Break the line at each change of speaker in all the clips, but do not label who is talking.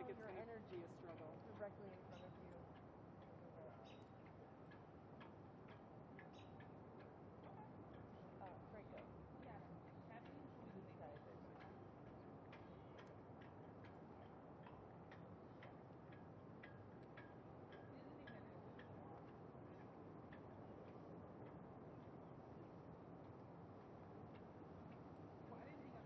like it's
your
gonna...
energy is struggle directly in front of you. Frank, go.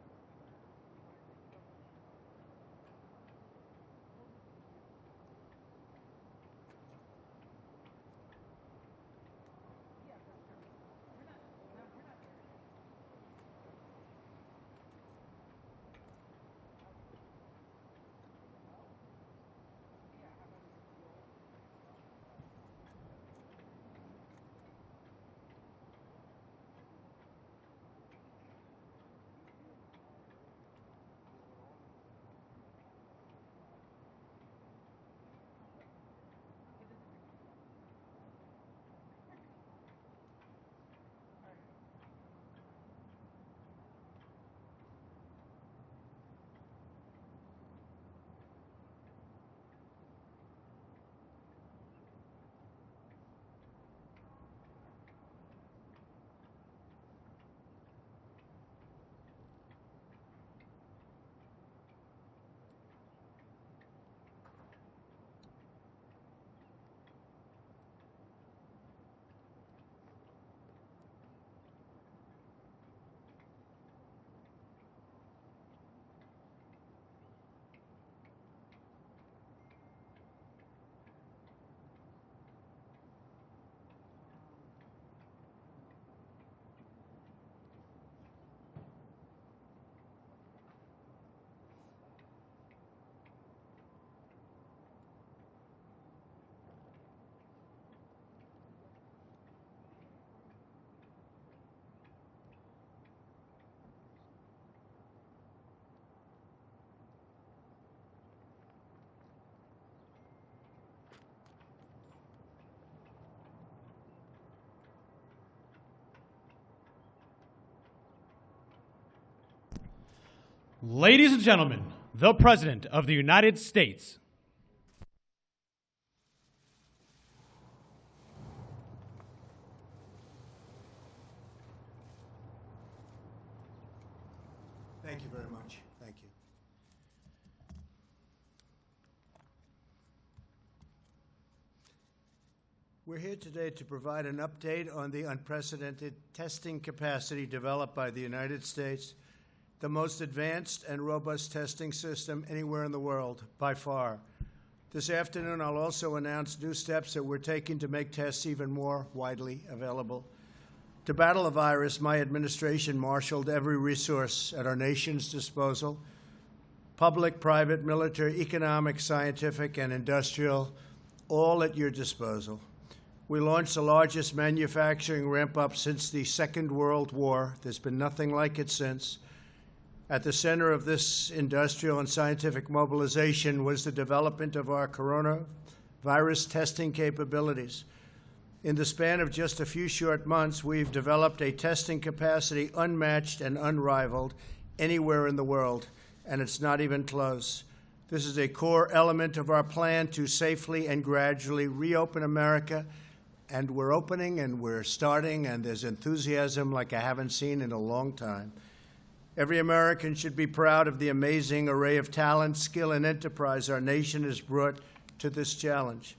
Yeah. Inside.
Ladies and gentlemen, the President of the United States.
Thank you very much. Thank you. We're here today to provide an update on the unprecedented testing capacity developed by the United States, the most advanced and robust testing system anywhere in the world, by far. This afternoon, I'll also announce new steps that we're taking to make tests even more widely available. To battle the virus, my administration marshaled every resource at our nation's disposal: public, private, military, economic, scientific, and industrial, all at your disposal. We launched the largest manufacturing ramp-up since the Second World War. There's been nothing like it since. At the center of this industrial and scientific mobilization was the development of our coronavirus testing capabilities. In the span of just a few short months, we've developed a testing capacity unmatched and unrivaled anywhere in the world, and it's not even close. This is a core element of our plan to safely and gradually reopen America, and we're opening and we're starting, and there's enthusiasm like I haven't seen in a long time. Every American should be proud of the amazing array of talent, skill, and enterprise our nation has brought to this challenge.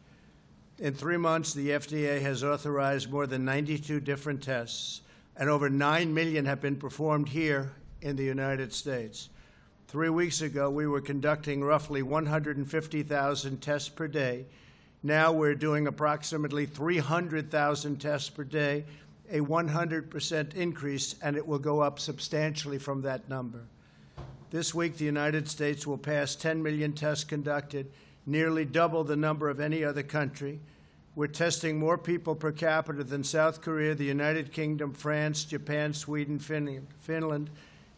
In 3 months, the FDA has authorized more than 92 different tests, and over 9 million have been performed here in the United States. 3 weeks ago, we were conducting roughly 150,000 tests per day. Now we're doing approximately 300,000 tests per day, a 100% increase, and it will go up substantially from that number. This week, the United States will pass 10 million tests conducted, nearly double the number of any other country. We're testing more people per capita than South Korea, the United Kingdom, France, Japan, Sweden, Finland,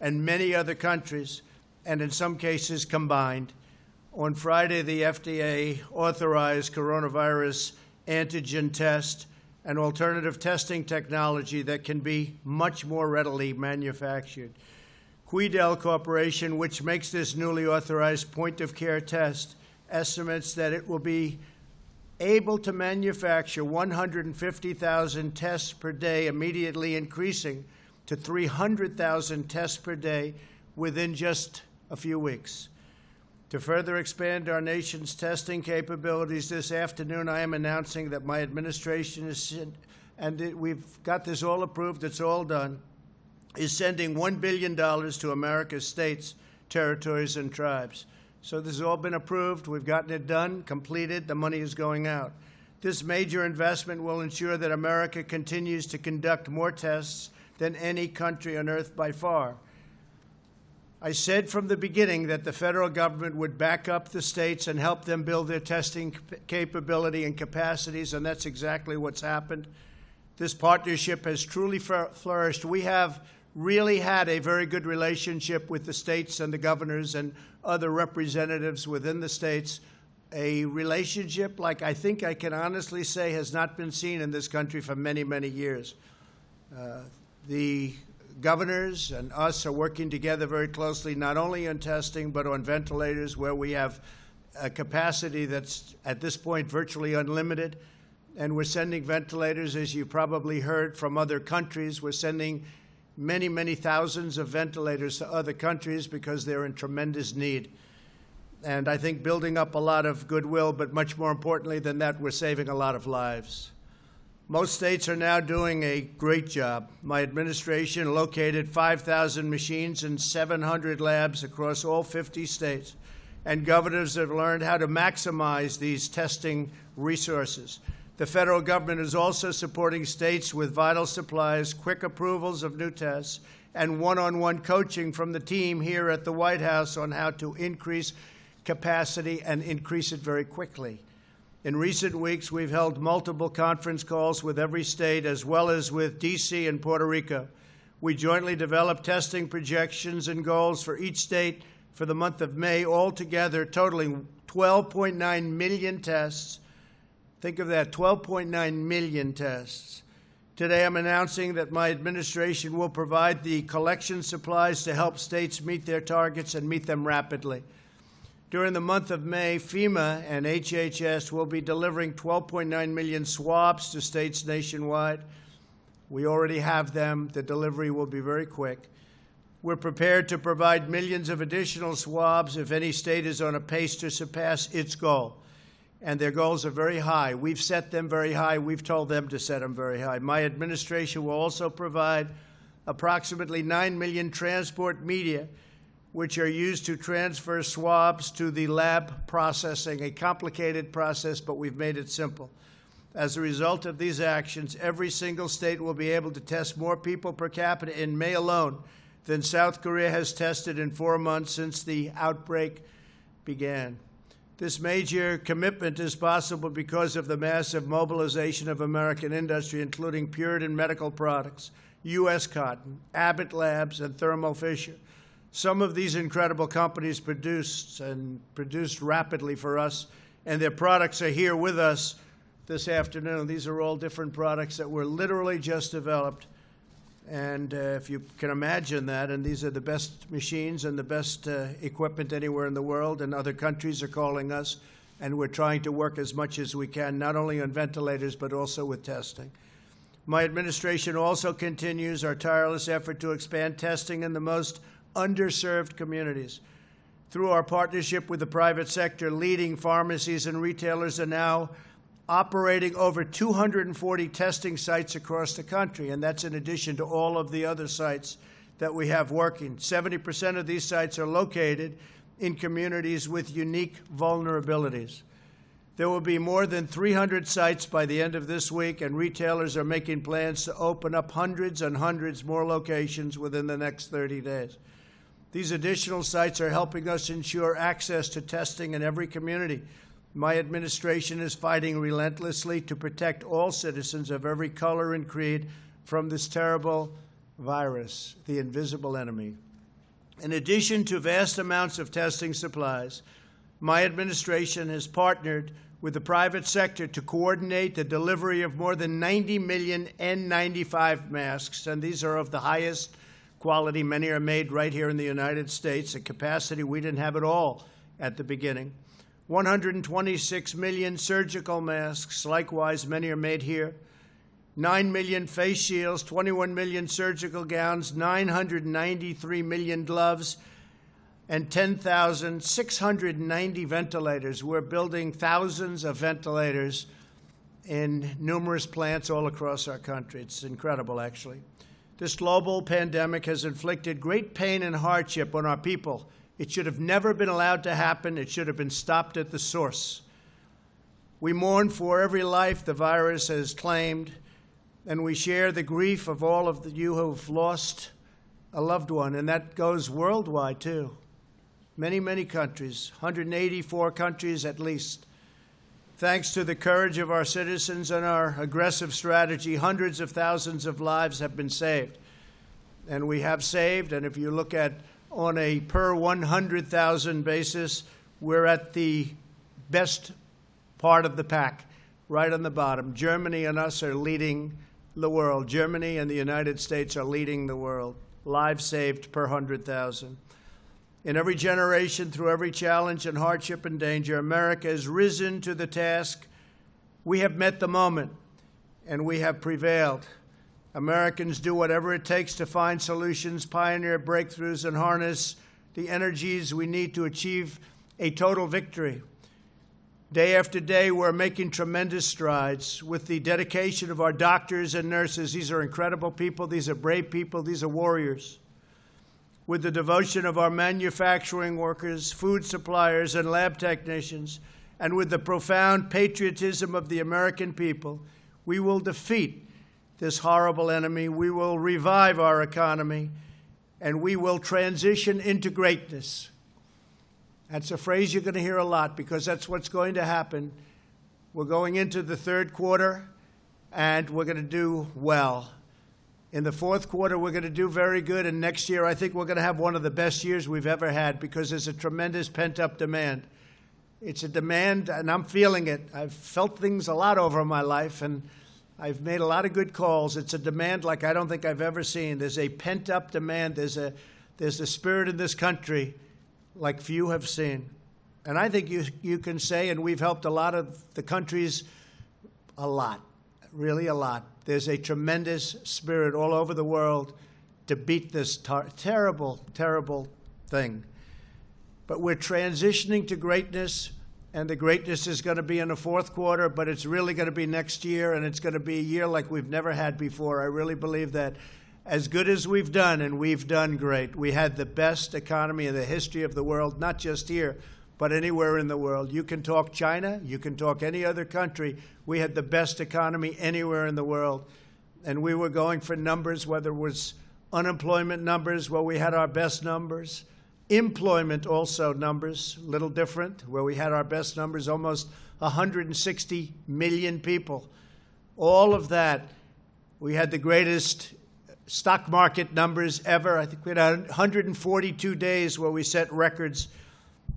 and many other countries, and in some cases combined. On Friday, the FDA authorized coronavirus antigen test, an alternative testing technology that can be much more readily manufactured. Quidel Corporation, which makes this newly authorized point-of-care test, estimates that it will be able to manufacture 150,000 tests per day, immediately increasing to 300,000 tests per day within just a few weeks. To further expand our nation's testing capabilities, this afternoon I am announcing that my administration we've got this all approved, it's all done, is sending $1 billion to America's states, territories, and tribes. So this has all been approved. We've gotten it done, completed. The money is going out. This major investment will ensure that America continues to conduct more tests than any country on earth by far. I said from the beginning that the federal government would back up the states and help them build their testing capability and capacities, and that's exactly what's happened. This partnership has truly flourished. We have really had a very good relationship with the states and the governors and other representatives within the states, a relationship like I think I can honestly say has not been seen in this country for many, many years. The governors and us are working together very closely, not only on testing, but on ventilators, where we have a capacity that's, at this point, virtually unlimited. And we're sending ventilators, as you probably heard, from other countries. We're sending many, many thousands of ventilators to other countries because they're in tremendous need. And I think building up a lot of goodwill, but much more importantly than that, we're saving a lot of lives. Most states are now doing a great job. My administration located 5,000 machines in 700 labs across all 50 states, and governors have learned how to maximize these testing resources. The federal government is also supporting states with vital supplies, quick approvals of new tests, and one-on-one coaching from the team here at the White House on how to increase capacity and increase it very quickly. In recent weeks, we've held multiple conference calls with every state, as well as with D.C. and Puerto Rico. We jointly developed testing projections and goals for each state for the month of May, altogether totaling 12.9 million tests. Think of that, 12.9 million tests. Today, I'm announcing that my administration will provide the collection supplies to help states meet their targets and meet them rapidly. During the month of May, FEMA and HHS will be delivering 12.9 million swabs to states nationwide. We already have them. The delivery will be very quick. We're prepared to provide millions of additional swabs if any state is on a pace to surpass its goal. And their goals are very high. We've set them very high. We've told them to set them very high. My administration will also provide approximately 9 million transport media, which are used to transfer swabs to the lab processing, a complicated process, but we've made it simple. As a result of these actions, every single state will be able to test more people per capita in May alone than South Korea has tested in 4 months since the outbreak began. This major commitment is possible because of the massive mobilization of American industry, including Puritan Medical Products, U.S. Cotton, Abbott Labs, and Thermo Fisher. Some of these incredible companies produced rapidly for us, and their products are here with us this afternoon. These are all different products that were literally just developed. And if you can imagine that, and these are the best machines and the best equipment anywhere in the world, and other countries are calling us, and we're trying to work as much as we can, not only on ventilators, but also with testing. My administration also continues our tireless effort to expand testing in the most underserved communities. Through our partnership with the private sector, leading pharmacies and retailers are now operating over 240 testing sites across the country, and that's in addition to all of the other sites that we have working. 70% of these sites are located in communities with unique vulnerabilities. There will be more than 300 sites by the end of this week, and retailers are making plans to open up hundreds and hundreds more locations within the next 30 days. These additional sites are helping us ensure access to testing in every community. My administration is fighting relentlessly to protect all citizens of every color and creed from this terrible virus, the invisible enemy. In addition to vast amounts of testing supplies, my administration has partnered with the private sector to coordinate the delivery of more than 90 million N95 masks, and these are of the highest quality. Many are made right here in the United States, a capacity we didn't have at all at the beginning. 126 million surgical masks, likewise many are made here, 9 million face shields, 21 million surgical gowns, 993 million gloves, and 10,690 ventilators. We're building thousands of ventilators in numerous plants all across our country. It's incredible, actually. This global pandemic has inflicted great pain and hardship on our people. It should have never been allowed to happen. It should have been stopped at the source. We mourn for every life the virus has claimed, and we share the grief of all of you who have lost a loved one, and that goes worldwide, too. Many, many countries, 184 countries at least. Thanks to the courage of our citizens and our aggressive strategy, hundreds of thousands of lives have been saved. And we have saved, and if you look at on a per 100,000 basis, we're at the best part of the pack, right on the bottom. Germany and us are leading the world. Germany and the United States are leading the world. Lives saved per 100,000. In every generation, through every challenge and hardship and danger, America has risen to the task. We have met the moment, and we have prevailed. Americans do whatever it takes to find solutions, pioneer breakthroughs, and harness the energies we need to achieve a total victory. Day after day, we're making tremendous strides with the dedication of our doctors and nurses. These are incredible people. These are brave people. These are warriors. With the devotion of our manufacturing workers, food suppliers, and lab technicians, and with the profound patriotism of the American people, we will defeat this horrible enemy. We will revive our economy, and we will transition into greatness. That's a phrase you're going to hear a lot because that's what's going to happen. We're going into the third quarter, and we're going to do well. In the fourth quarter, we're going to do very good, and next year I think we're going to have one of the best years we've ever had because there's a tremendous pent-up demand. It's a demand, and I'm feeling it. I've felt things a lot over my life, and I've made a lot of good calls. It's a demand like I don't think I've ever seen. There's a pent-up demand. There's a spirit in this country like few have seen. And I think you can say, and we've helped a lot of the countries a lot, really a lot. There's a tremendous spirit all over the world to beat this terrible, terrible thing. But we're transitioning to greatness, and the greatness is going to be in the fourth quarter, but it's really going to be next year, and it's going to be a year like we've never had before. I really believe that as good as we've done, and we've done great. We had the best economy in the history of the world, not just here, but anywhere in the world. You can talk China, you can talk any other country. We had the best economy anywhere in the world. And we were going for numbers, whether it was unemployment numbers, where we had our best numbers, employment also numbers, a little different, where we had our best numbers, almost 160 million people. All of that, we had the greatest stock market numbers ever. I think we had 142 days where we set records.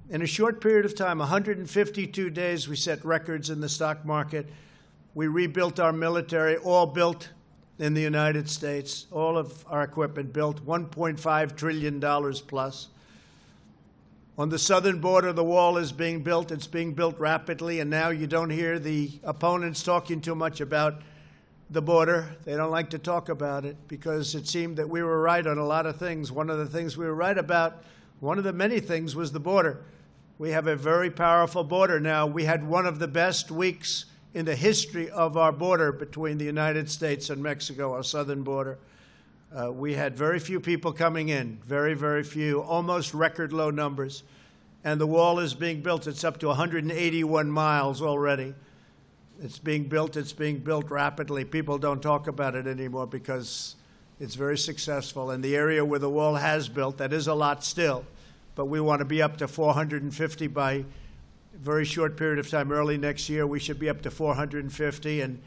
In a short period of time, 152 days, we set records in the stock market. We rebuilt our military, all built in the United States. All of our equipment built, $1.5 trillion plus. On the southern border, the wall is being built. It's being built rapidly, and now you don't hear the opponents talking too much about the border. They don't like to talk about it because it seemed that we were right on a lot of things. One of the things we were right about, one of the many things, was the border. We have a very powerful border now. We had one of the best weeks in the history of our border between the United States and Mexico, our southern border. We had very few people coming in, very, very few, almost record low numbers. And the wall is being built. It's up to 181 miles already. It's being built rapidly. People don't talk about it anymore because it's very successful. And the area where the wall has built, that is a lot still, but we want to be up to 450 by a very short period of time. Early next year, we should be up to 450, and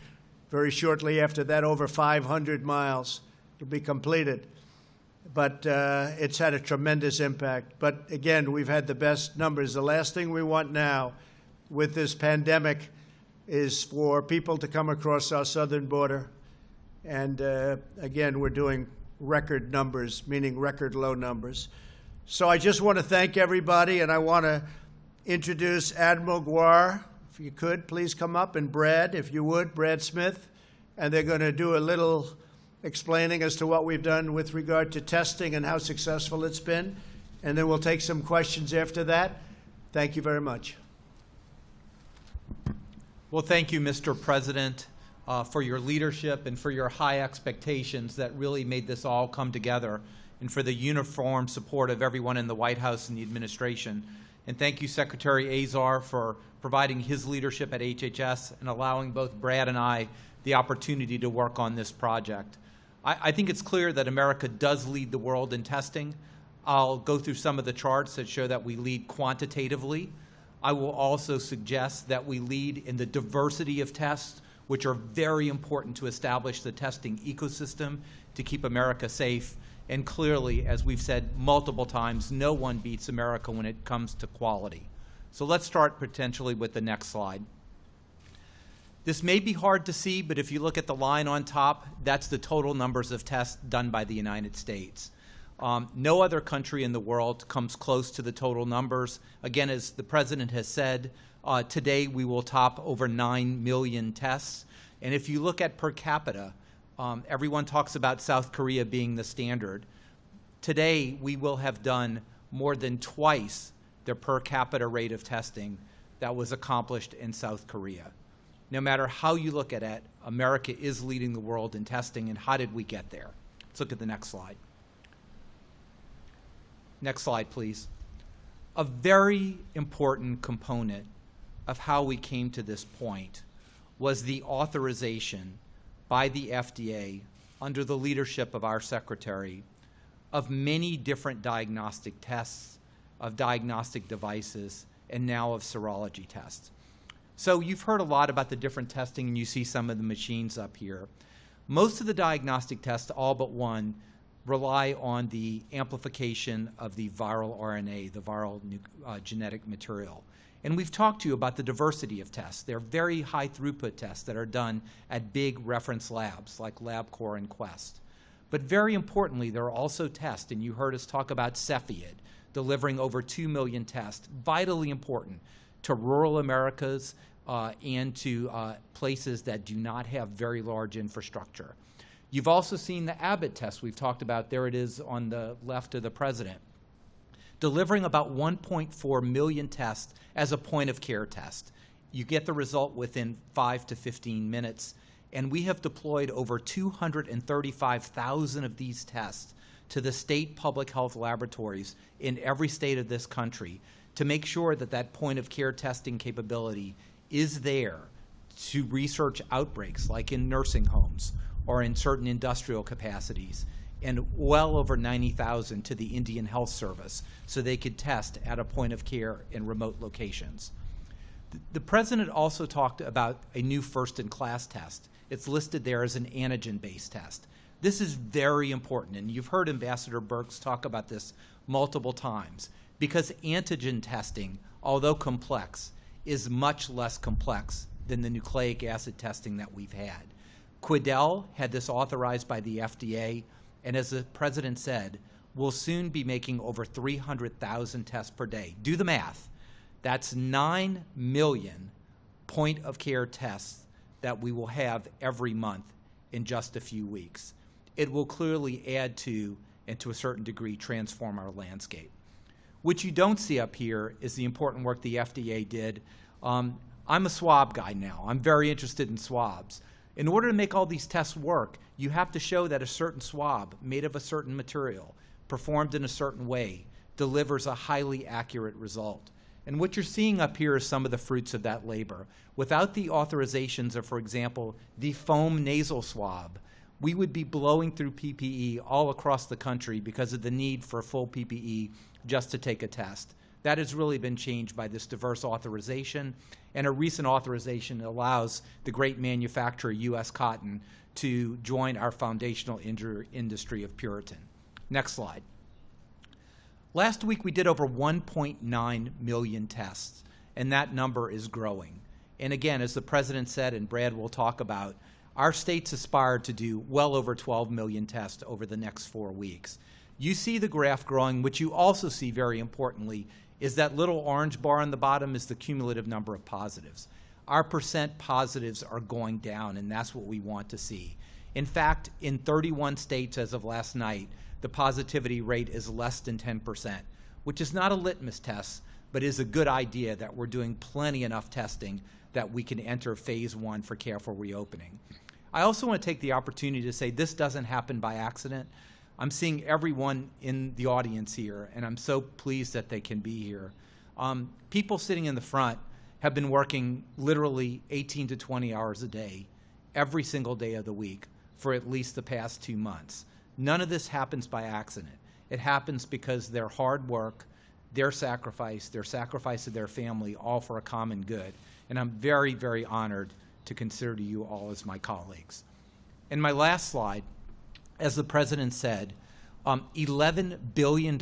very shortly after that, over 500 miles to be completed. But it's had a tremendous impact. But again, we've had the best numbers. The last thing we want now with this pandemic is for people to come across our southern border. And again, we're doing record numbers, meaning record low numbers. So I just want to thank everybody, and I want to introduce Admiral Guar. If you could, please come up, and Brad, if you would, Brad Smith. And they're going to do a little explaining as to what we've done with regard to testing and how successful it's been. And then we'll take some questions after that. Thank you very much.
Well, thank you, Mr. President, for your leadership and for your high expectations that really made this all come together, and for the uniform support of everyone in the White House and the administration. And thank you, Secretary Azar, for providing his leadership at HHS and allowing both Brad and I the opportunity to work on this project. I think it's clear that America does lead the world in testing. I'll go through some of the charts that show that we lead quantitatively. I will also suggest that we lead in the diversity of tests, which are very important to establish the testing ecosystem to keep America safe. And clearly, as we've said multiple times, no one beats America when it comes to quality. So let's start potentially with the next slide. This may be hard to see, but if you look at the line on top, that's the total numbers of tests done by the United States. No other country in the world comes close to the total numbers. Again, as the President has said, today we will top over 9 million tests. And if you look at per capita, everyone talks about South Korea being the standard. Today, we will have done more than twice the per capita rate of testing that was accomplished in South Korea. No matter how you look at it, America is leading the world in testing, and how did we get there? Let's look at the next slide. Next slide, please. A very important component of how we came to this point was the authorization by the FDA, under the leadership of our Secretary, of many different diagnostic tests, of diagnostic devices, and now of serology tests. So you've heard a lot about the different testing, and you see some of the machines up here. Most of the diagnostic tests, all but one, rely on the amplification of the viral RNA, the viral genetic material. And we've talked to you about the diversity of tests. They're very high throughput tests that are done at big reference labs like LabCorp and Quest. But very importantly, there are also tests, and you heard us talk about Cepheid, delivering over 2 million tests, vitally important to rural Americas and to places that do not have very large infrastructure. You've also seen the Abbott test we've talked about. There it is on the left of the President, delivering about 1.4 million tests as a point-of-care test. You get the result within 5 to 15 minutes, and we have deployed over 235,000 of these tests to the state public health laboratories in every state of this country to make sure that that point-of-care testing capability is there to research outbreaks like in nursing homes or in certain industrial capacities, and well over 90,000 to the Indian Health Service so they could test at a point of care in remote locations. The President also talked about a new first-in-class test. It's listed there as an antigen-based test. This is very important, and you've heard Ambassador Birx talk about this multiple times, because antigen testing, although complex, is much less complex than the nucleic acid testing that we've had. Quidel had this authorized by the FDA, and as the President said, we'll soon be making over 300,000 tests per day. Do the math. That's 9 million point-of-care tests that we will have every month in just a few weeks. It will clearly add to, and to a certain degree, transform our landscape. What you don't see up here is the important work the FDA did. I'm a swab guy now. I'm very interested in swabs. In order to make all these tests work, you have to show that a certain swab made of a certain material, performed in a certain way, delivers a highly accurate result. And what you're seeing up here is some of the fruits of that labor. Without the authorizations of, for example, the foam nasal swab, we would be blowing through PPE all across the country because of the need for full PPE just to take a test. That has really been changed by this diverse authorization, and a recent authorization allows the great manufacturer, U.S. Cotton, to join our foundational industry of Puritan. Next slide. Last week we did over 1.9 million tests, and that number is growing. And again, as the President said, and Brad will talk about, our states aspire to do well over 12 million tests over the next 4 weeks. You see the graph growing, which you also see, very importantly, is that little orange bar on the bottom is the cumulative number of positives. Our percent positives are going down, and that's what we want to see. In fact, in 31 states as of last night, the positivity rate is less than 10%, which is not a litmus test, but is a good idea that we're doing plenty enough testing that we can enter phase 1 for careful reopening. I also want to take the opportunity to say this doesn't happen by accident. I'm seeing everyone in the audience here, and I'm so pleased that they can be here. People sitting in the front have been working literally 18 to 20 hours a day, every single day of the week, for at least the past 2 months. None of this happens by accident. It happens because their hard work, their sacrifice of their family, all for a common good. And I'm very, very honored to consider you all as my colleagues. In my last slide, as the President said, $11 billion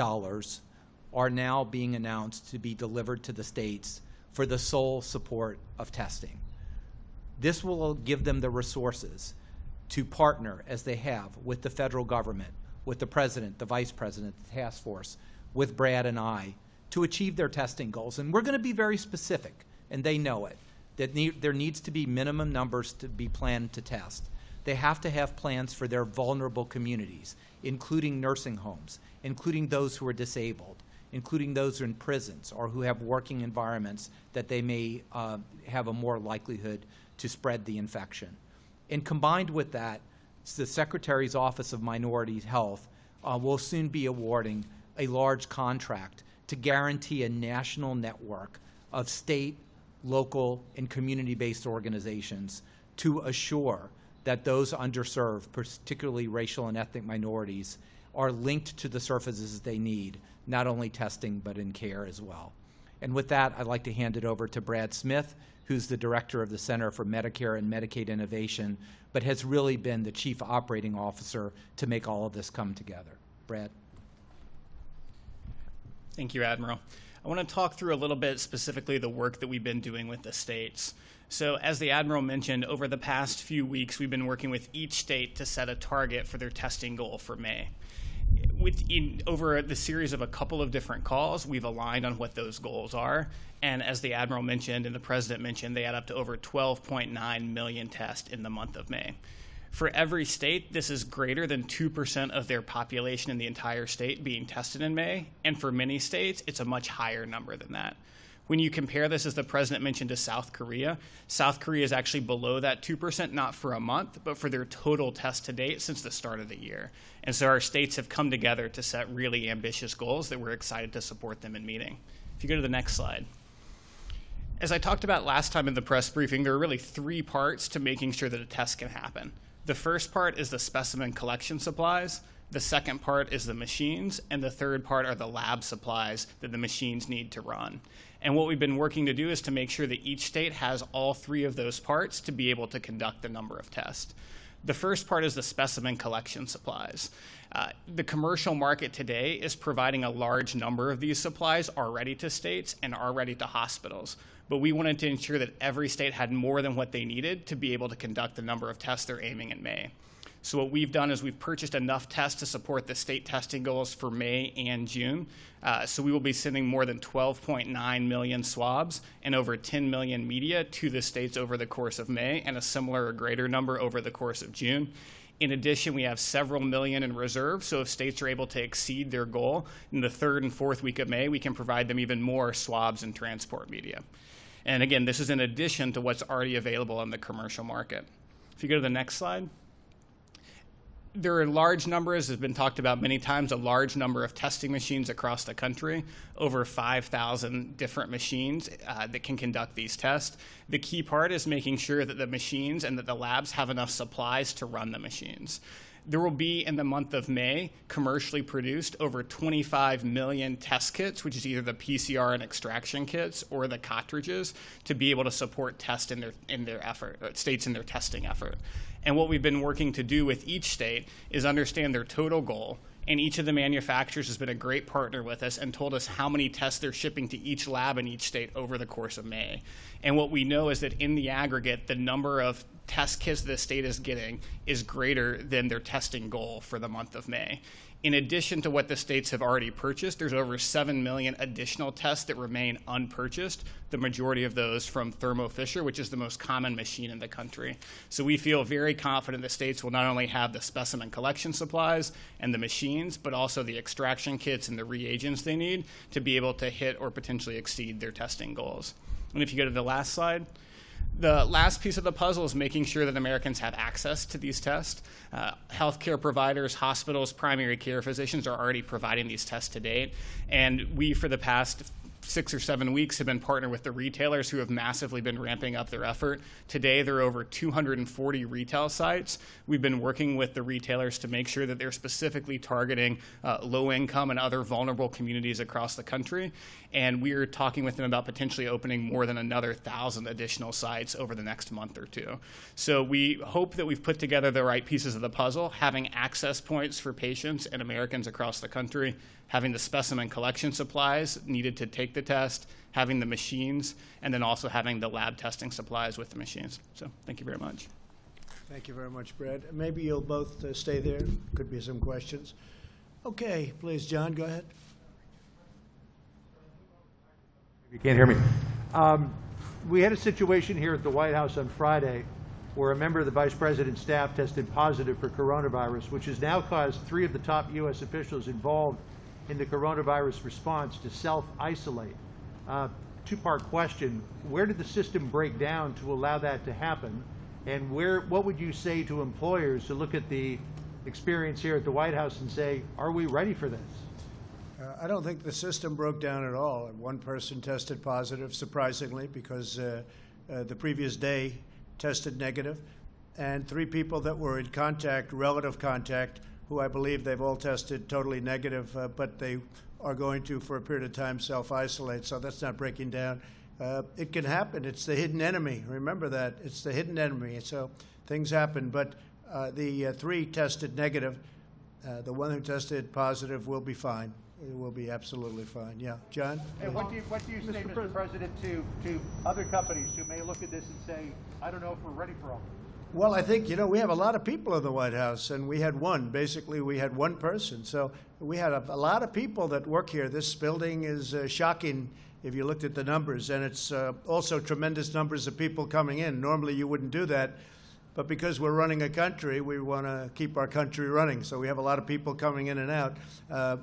are now being announced to be delivered to the states for the sole support of testing. This will give them the resources to partner, as they have, with the federal government, with the President, the Vice President, the task force, with Brad and I, to achieve their testing goals. And we're going to be very specific, and they know it, that there needs to be minimum numbers to be planned to test. They have to have plans for their vulnerable communities, including nursing homes, including those who are disabled, including those who are in prisons or who have working environments that they may have a more likelihood to spread the infection. And combined with that, the Secretary's Office of Minority Health will soon be awarding a large contract to guarantee a national network of state, local, and community-based organizations to assure that those underserved, particularly racial and ethnic minorities, are linked to the services they need, not only testing but in care as well. And with that, I'd like to hand it over to Brad Smith, who's the director of the Center for Medicare and Medicaid Innovation, but has really been the chief operating officer to make all of this come together. Brad.
Thank you, Admiral. I want to talk through a little bit specifically the work that we've been doing with the states. So as the Admiral mentioned, over the past few weeks, we've been working with each state to set a target for their testing goal for May. Over the series of a couple of different calls, we've aligned on what those goals are. And as the Admiral mentioned and the President mentioned, they add up to over 12.9 million tests in the month of May. For every state, this is greater than 2% of their population in the entire state being tested in May. And for many states, it's a much higher number than that. When you compare this, as the President mentioned, to South Korea is actually below that 2%, not for a month, but for their total tests to date since the start of the year. And so our states have come together to set really ambitious goals that we're excited to support them in meeting. If you go to the next slide. As I talked about last time in the press briefing, there are really 3 parts to making sure that a test can happen. The first part is the specimen collection supplies. The second part is the machines, and the third part are the lab supplies that the machines need to run. And what we've been working to do is to make sure that each state has all 3 of those parts to be able to conduct the number of tests. The first part is the specimen collection supplies. The commercial market today is providing a large number of these supplies already to states and already to hospitals. But we wanted to ensure that every state had more than what they needed to be able to conduct the number of tests they're aiming in May. So what we've done is we've purchased enough tests to support the state testing goals for May and June. So we will be sending more than 12.9 million swabs and over 10 million media to the states over the course of May, and a similar or greater number over the course of June. In addition, we have several million in reserve, so if states are able to exceed their goal in the 3rd and 4th week of May, we can provide them even more swabs and transport media. And again, this is in addition to what's already available on the commercial market. If you go to the next slide. There are large numbers, has been talked about many times, a large number of testing machines across the country, over 5,000 different machines that can conduct these tests. The key part is making sure that the machines and that the labs have enough supplies to run the machines. There will be, in the month of May, commercially produced over 25 million test kits, which is either the PCR and extraction kits or the cartridges, to be able to support tests in their effort, states in their testing effort. And what we've been working to do with each state is understand their total goal. And each of the manufacturers has been a great partner with us and told us how many tests they're shipping to each lab in each state over the course of May. And what we know is that in the aggregate, the number of test kits the state is getting is greater than their testing goal for the month of May. In addition to what the states have already purchased, there's over 7 million additional tests that remain unpurchased, the majority of those from Thermo Fisher, which is the most common machine in the country. So we feel very confident the states will not only have the specimen collection supplies and the machines, but also the extraction kits and the reagents they need to be able to hit or potentially exceed their testing goals. And if you go to the last slide, the last piece of the puzzle is making sure that Americans have access to these tests. Healthcare providers, hospitals, primary care physicians are already providing these tests to date. And we, for the past 6 or 7 weeks, have been partnered with the retailers who have massively been ramping up their effort. Today, there are over 240 retail sites. We've been working with the retailers to make sure that they're specifically targeting low-income and other vulnerable communities across the country. And we are talking with them about potentially opening more than another 1,000 additional sites over the next month or two. So we hope that we've put together the right pieces of the puzzle, having access points for patients and Americans across the country, having the specimen collection supplies needed to take the test, having the machines, and then also having the lab testing supplies with the machines. So thank you very much.
Thank you very much, Brad. Maybe you'll both stay there. Could be some questions. Okay, please, John, go ahead.
You can't hear me. We had a situation here at the White House on Friday where a member of the Vice President's staff tested positive for coronavirus, which has now caused 3 of the top U.S. officials involved in the coronavirus response to self-isolate. Two-part question: where did the system break down to allow that to happen? And what would you say to employers to look at the experience here at the White House and say, are we ready for this?
I don't think the system broke down at all. One person tested positive, surprisingly, because the previous day tested negative, and 3 people that were in contact, relative contact, who I believe they've all tested totally negative, but they are going to, for a period of time, self-isolate, so that's not breaking down. It can happen. It's the hidden enemy. Remember that. It's the hidden enemy, so things happen. But the 3 tested negative. The one who tested positive will be fine. It will be absolutely fine. Yeah, John?
And what do you say, Mr. President, to other companies who may look at this and say, I don't know if we're ready for all this?
Well, I think, we have a lot of people in the White House, and we had one. Basically, we had one person. So we had a lot of people that work here. This building is shocking if you looked at the numbers, and it's also tremendous numbers of people coming in. Normally, you wouldn't do that. But because we're running a country, we want to keep our country running. So we have a lot of people coming in and out.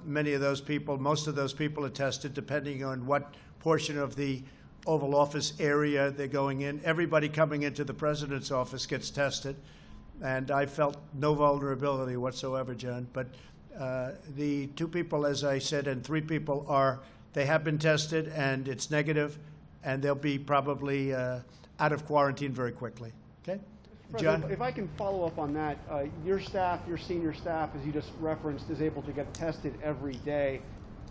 Many of those people, most of those people are tested depending on what portion of the Oval Office area they're going in. Everybody coming into the President's office gets tested. And I felt no vulnerability whatsoever, John. But the 2 people, as I said, and 3 people they have been tested, and it's negative, and they'll be probably out of quarantine very quickly. Okay?
President, if I can follow up on that, your staff, your senior staff, as you just referenced, is able to get tested every day.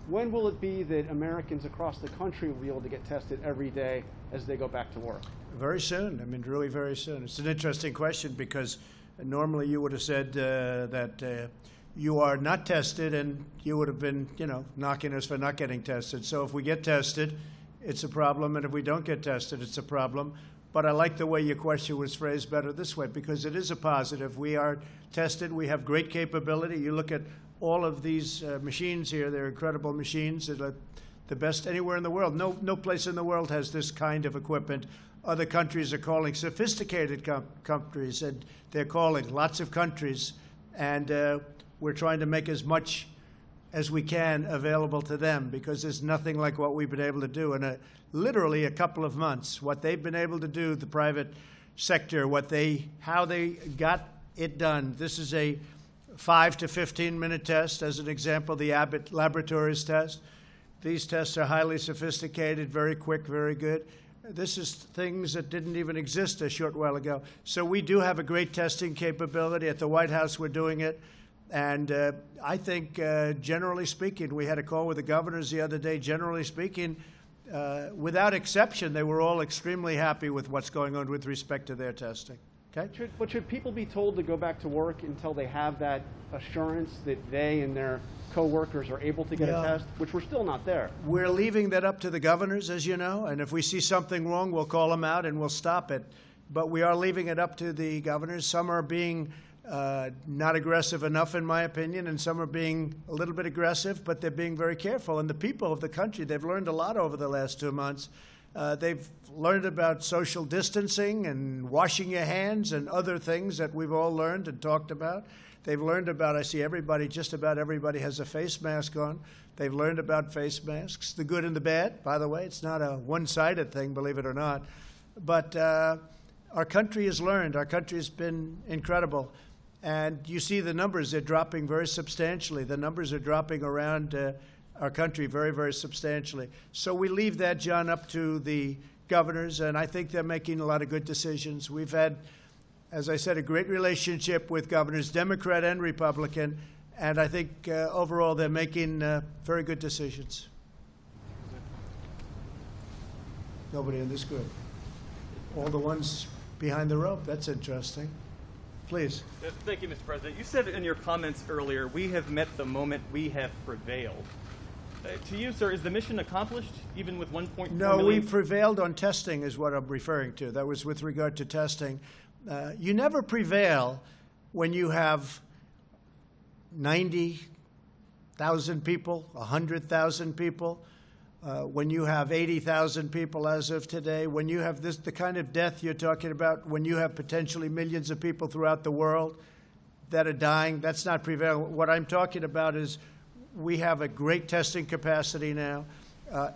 When will it be that Americans across the country will be able to get tested every day as they go back to work?
Very soon. I mean, really very soon. It's an interesting question because normally you would have said that you are not tested, and you would have been, knocking us for not getting tested. So if we get tested, it's a problem, and if we don't get tested, it's a problem. But I like the way your question was phrased better this way, because it is a positive. We are tested. We have great capability. You look at all of these machines here. They're incredible machines. They're the best anywhere in the world. No place in the world has this kind of equipment. Other countries are calling sophisticated countries, and they're calling lots of countries. And we're trying to make as much as we can available to them, because there's nothing like what we've been able to do in literally a couple of months. What they've been able to do, the private sector, how they got it done. This is a 5 to 15-minute test, as an example, the Abbott Laboratories test. These tests are highly sophisticated, very quick, very good. This is things that didn't even exist a short while ago. So we do have a great testing capability. At the White House, we're doing it. And I think, generally speaking, we had a call with the governors the other day. Generally speaking, without exception, they were all extremely happy with what's going on with respect to their testing. Okay?
Should people be told to go back to work until they have that assurance that they and their co-workers are able to get a test, which we're still not there?
We're leaving that up to the governors, as you know, and if we see something wrong, we'll call them out and we'll stop it. But we are leaving it up to the governors. Some are being not aggressive enough, in my opinion, and some are being a little bit aggressive, but they're being very careful. And the people of the country, they've learned a lot over the last 2 months. They've learned about social distancing and washing your hands and other things that we've all learned and talked about. They've learned about, I see everybody, just about everybody has a face mask on. They've learned about face masks, the good and the bad, by the way. It's not a one-sided thing, believe it or not. But our country has learned. Our country has been incredible. And you see the numbers, they're dropping very substantially. The numbers are dropping around our country very, very substantially. So we leave that, John, up to the governors, and I think they're making a lot of good decisions. We've had, as I said, a great relationship with governors, Democrat and Republican, and I think overall they're making very good decisions. Nobody in this group. All the ones behind the rope. That's interesting. Please.
Thank you, Mr. President. You said in your comments earlier, we have met the moment, we have prevailed. To you, sir, is the mission accomplished, even with 1.4
No,
million?
we prevailed on testing is what I'm referring to. That was with regard to testing. You never prevail when you have 90,000 people, 100,000 people, when you have 80,000 people as of today, when you have the kind of death you're talking about, when you have potentially millions of people throughout the world that are dying. That's not prevailing. What I'm talking about is we have a great testing capacity now.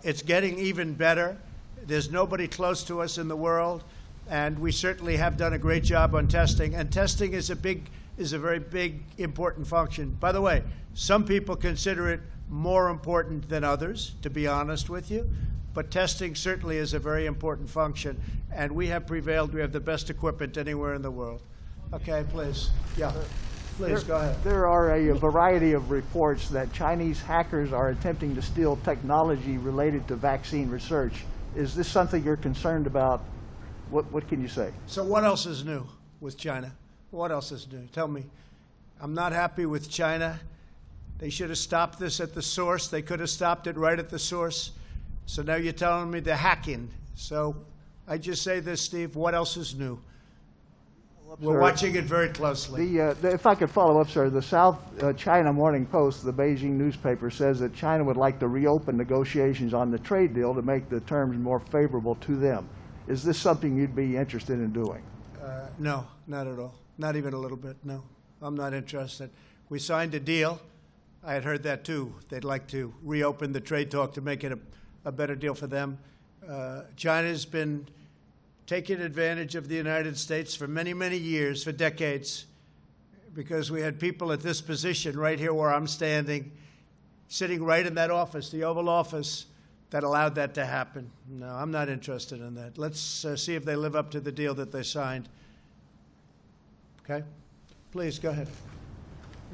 It's getting even better. There's nobody close to us in the world, and we certainly have done a great job on testing. And testing is a very big, important function. By the way, some people consider it more important than others, to be honest with you. But testing certainly is a very important function, and we have prevailed. We have the best equipment anywhere in the world. Okay, please. Yeah. Please, go ahead.
There are a variety of reports that Chinese hackers are attempting to steal technology related to vaccine research. Is this something you're concerned about? What can you say?
So what else is new with China? What else is new? Tell me. I'm not happy with China. They should have stopped this at the source. They could have stopped it right at the source. So now you're telling me they're hacking. So I just say this, Steve, what else is new? We're watching it very closely.
If I could follow up, sir, the South China Morning Post, the Beijing newspaper, says that China would like to reopen negotiations on the trade deal to make the terms more favorable to them. Is this something you'd be interested in doing?
No, not at all. Not even a little bit, no. I'm not interested. We signed a deal. I had heard that, too. They'd like to reopen the trade talk to make it a better deal for them. China's been taking advantage of the United States for many, many years, for decades, because we had people at this position right here where I'm standing, sitting right in that office, the Oval Office, that allowed that to happen. No, I'm not interested in that. Let's see if they live up to the deal that they signed. Okay? Please, go ahead.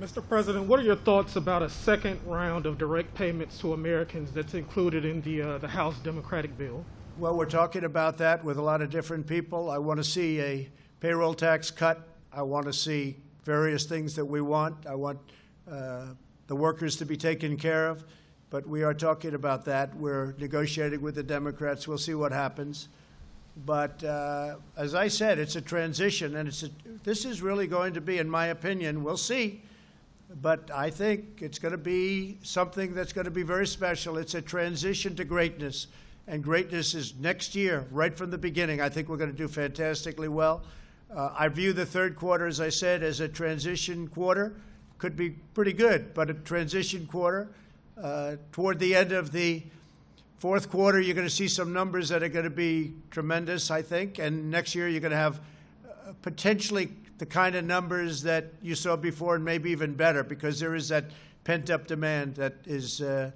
Mr. President, what are your thoughts about a second round of direct payments to Americans that's included in the House Democratic bill?
Well, we're talking about that with a lot of different people. I want to see a payroll tax cut. I want to see various things that we want. I want the workers to be taken care of. But we are talking about that. We're negotiating with the Democrats. We'll see what happens. But as I said, it's a transition, and this is really going to be, in my opinion, we'll see. But I think it's going to be something that's going to be very special. It's a transition to greatness. And greatness is next year, right from the beginning. I think we're going to do fantastically well. I view the third quarter, as I said, as a transition quarter. Could be pretty good, but a transition quarter. Toward the end of the fourth quarter, you're going to see some numbers that are going to be tremendous, I think. And next year, you're going to have potentially the kind of numbers that you saw before and maybe even better, because there is that pent-up demand that is a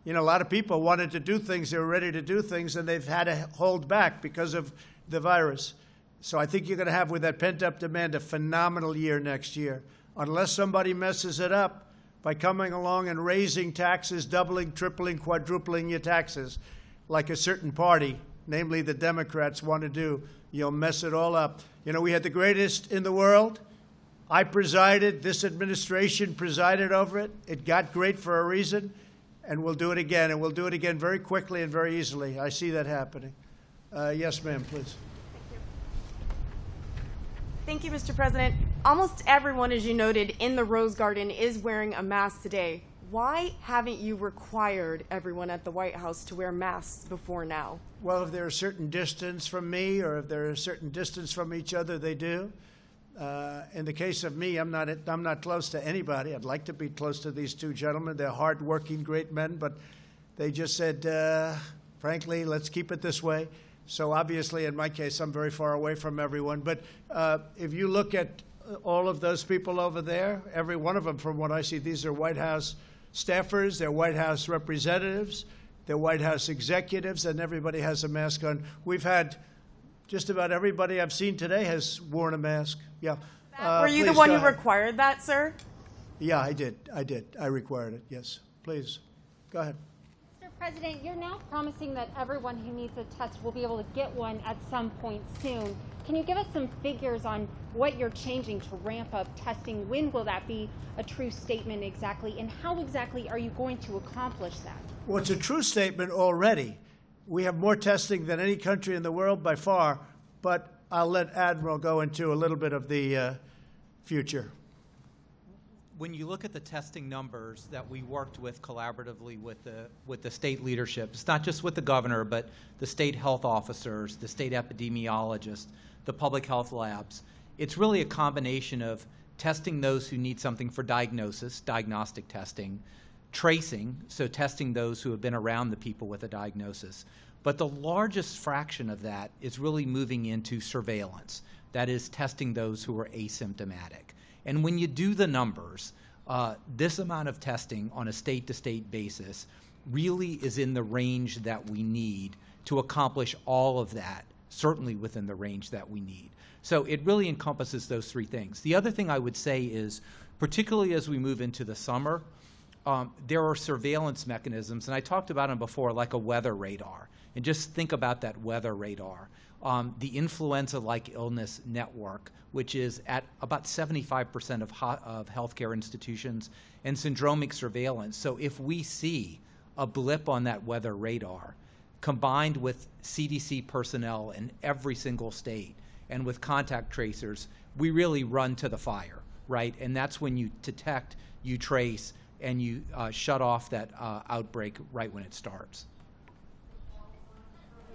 lot of people wanted to do things, they were ready to do things, and they've had to hold back because of the virus. So I think you're going to have, with that pent-up demand, a phenomenal year next year, unless somebody messes it up by coming along and raising taxes, doubling, tripling, quadrupling your taxes, like a certain party, namely the Democrats, want to do. You'll mess it all up. We had the greatest in the world. I presided. This administration presided over it. It got great for a reason. And we'll do it again, and we'll do it again very quickly and very easily. I see that happening. Yes, ma'am, please.
Thank you, Mr. President. Almost everyone, as you noted, in the Rose Garden is wearing a mask today. Why haven't you required everyone at the White House to wear masks before now?
Well, if they're a certain distance from me or if they're a certain distance from each other, they do. In the case of me, I'm not close to anybody. I'd like to be close to these two gentlemen. They're hard-working, great men, but they just said, frankly, let's keep it this way. So obviously, in my case, I'm very far away from everyone. But if you look at all of those people over there, every one of them, from what I see, these are White House staffers, they're White House representatives, they're White House executives, and everybody has a mask on. We've had just about everybody I've seen today has worn a mask. Yeah.
Were you the one who required that, sir?
Yeah, I did. I required it, yes. Please, go ahead.
Mr. President, you're now promising that everyone who needs a test will be able to get one at some point soon. Can you give us some figures on what you're changing to ramp up testing? When will that be a true statement exactly? And how exactly are you going to accomplish that?
Well, it's a true statement already. We have more testing than any country in the world by far, but I'll let Admiral go into a little bit of the future.
When you look at the testing numbers that we worked with collaboratively with the state leadership, it's not just with the governor, but the state health officers, the state epidemiologists, the public health labs. It's really a combination of testing those who need something for diagnosis, diagnostic testing, tracing, so testing those who have been around the people with a diagnosis. But the largest fraction of that is really moving into surveillance, that is testing those who are asymptomatic. And when you do the numbers, this amount of testing on a state-to-state basis really is in the range that we need to accomplish all of that, certainly within the range that we need. So it really encompasses those three things. The other thing I would say is, particularly as we move into the summer, there are surveillance mechanisms, and I talked about them before, like a weather radar. And just think about that weather radar. The influenza-like illness network, which is at about 75% of healthcare institutions, and syndromic surveillance. So if we see a blip on that weather radar, combined with CDC personnel in every single state and with contact tracers, we really run to the fire, right? And that's when you detect, you trace, and you shut off that outbreak right when it starts.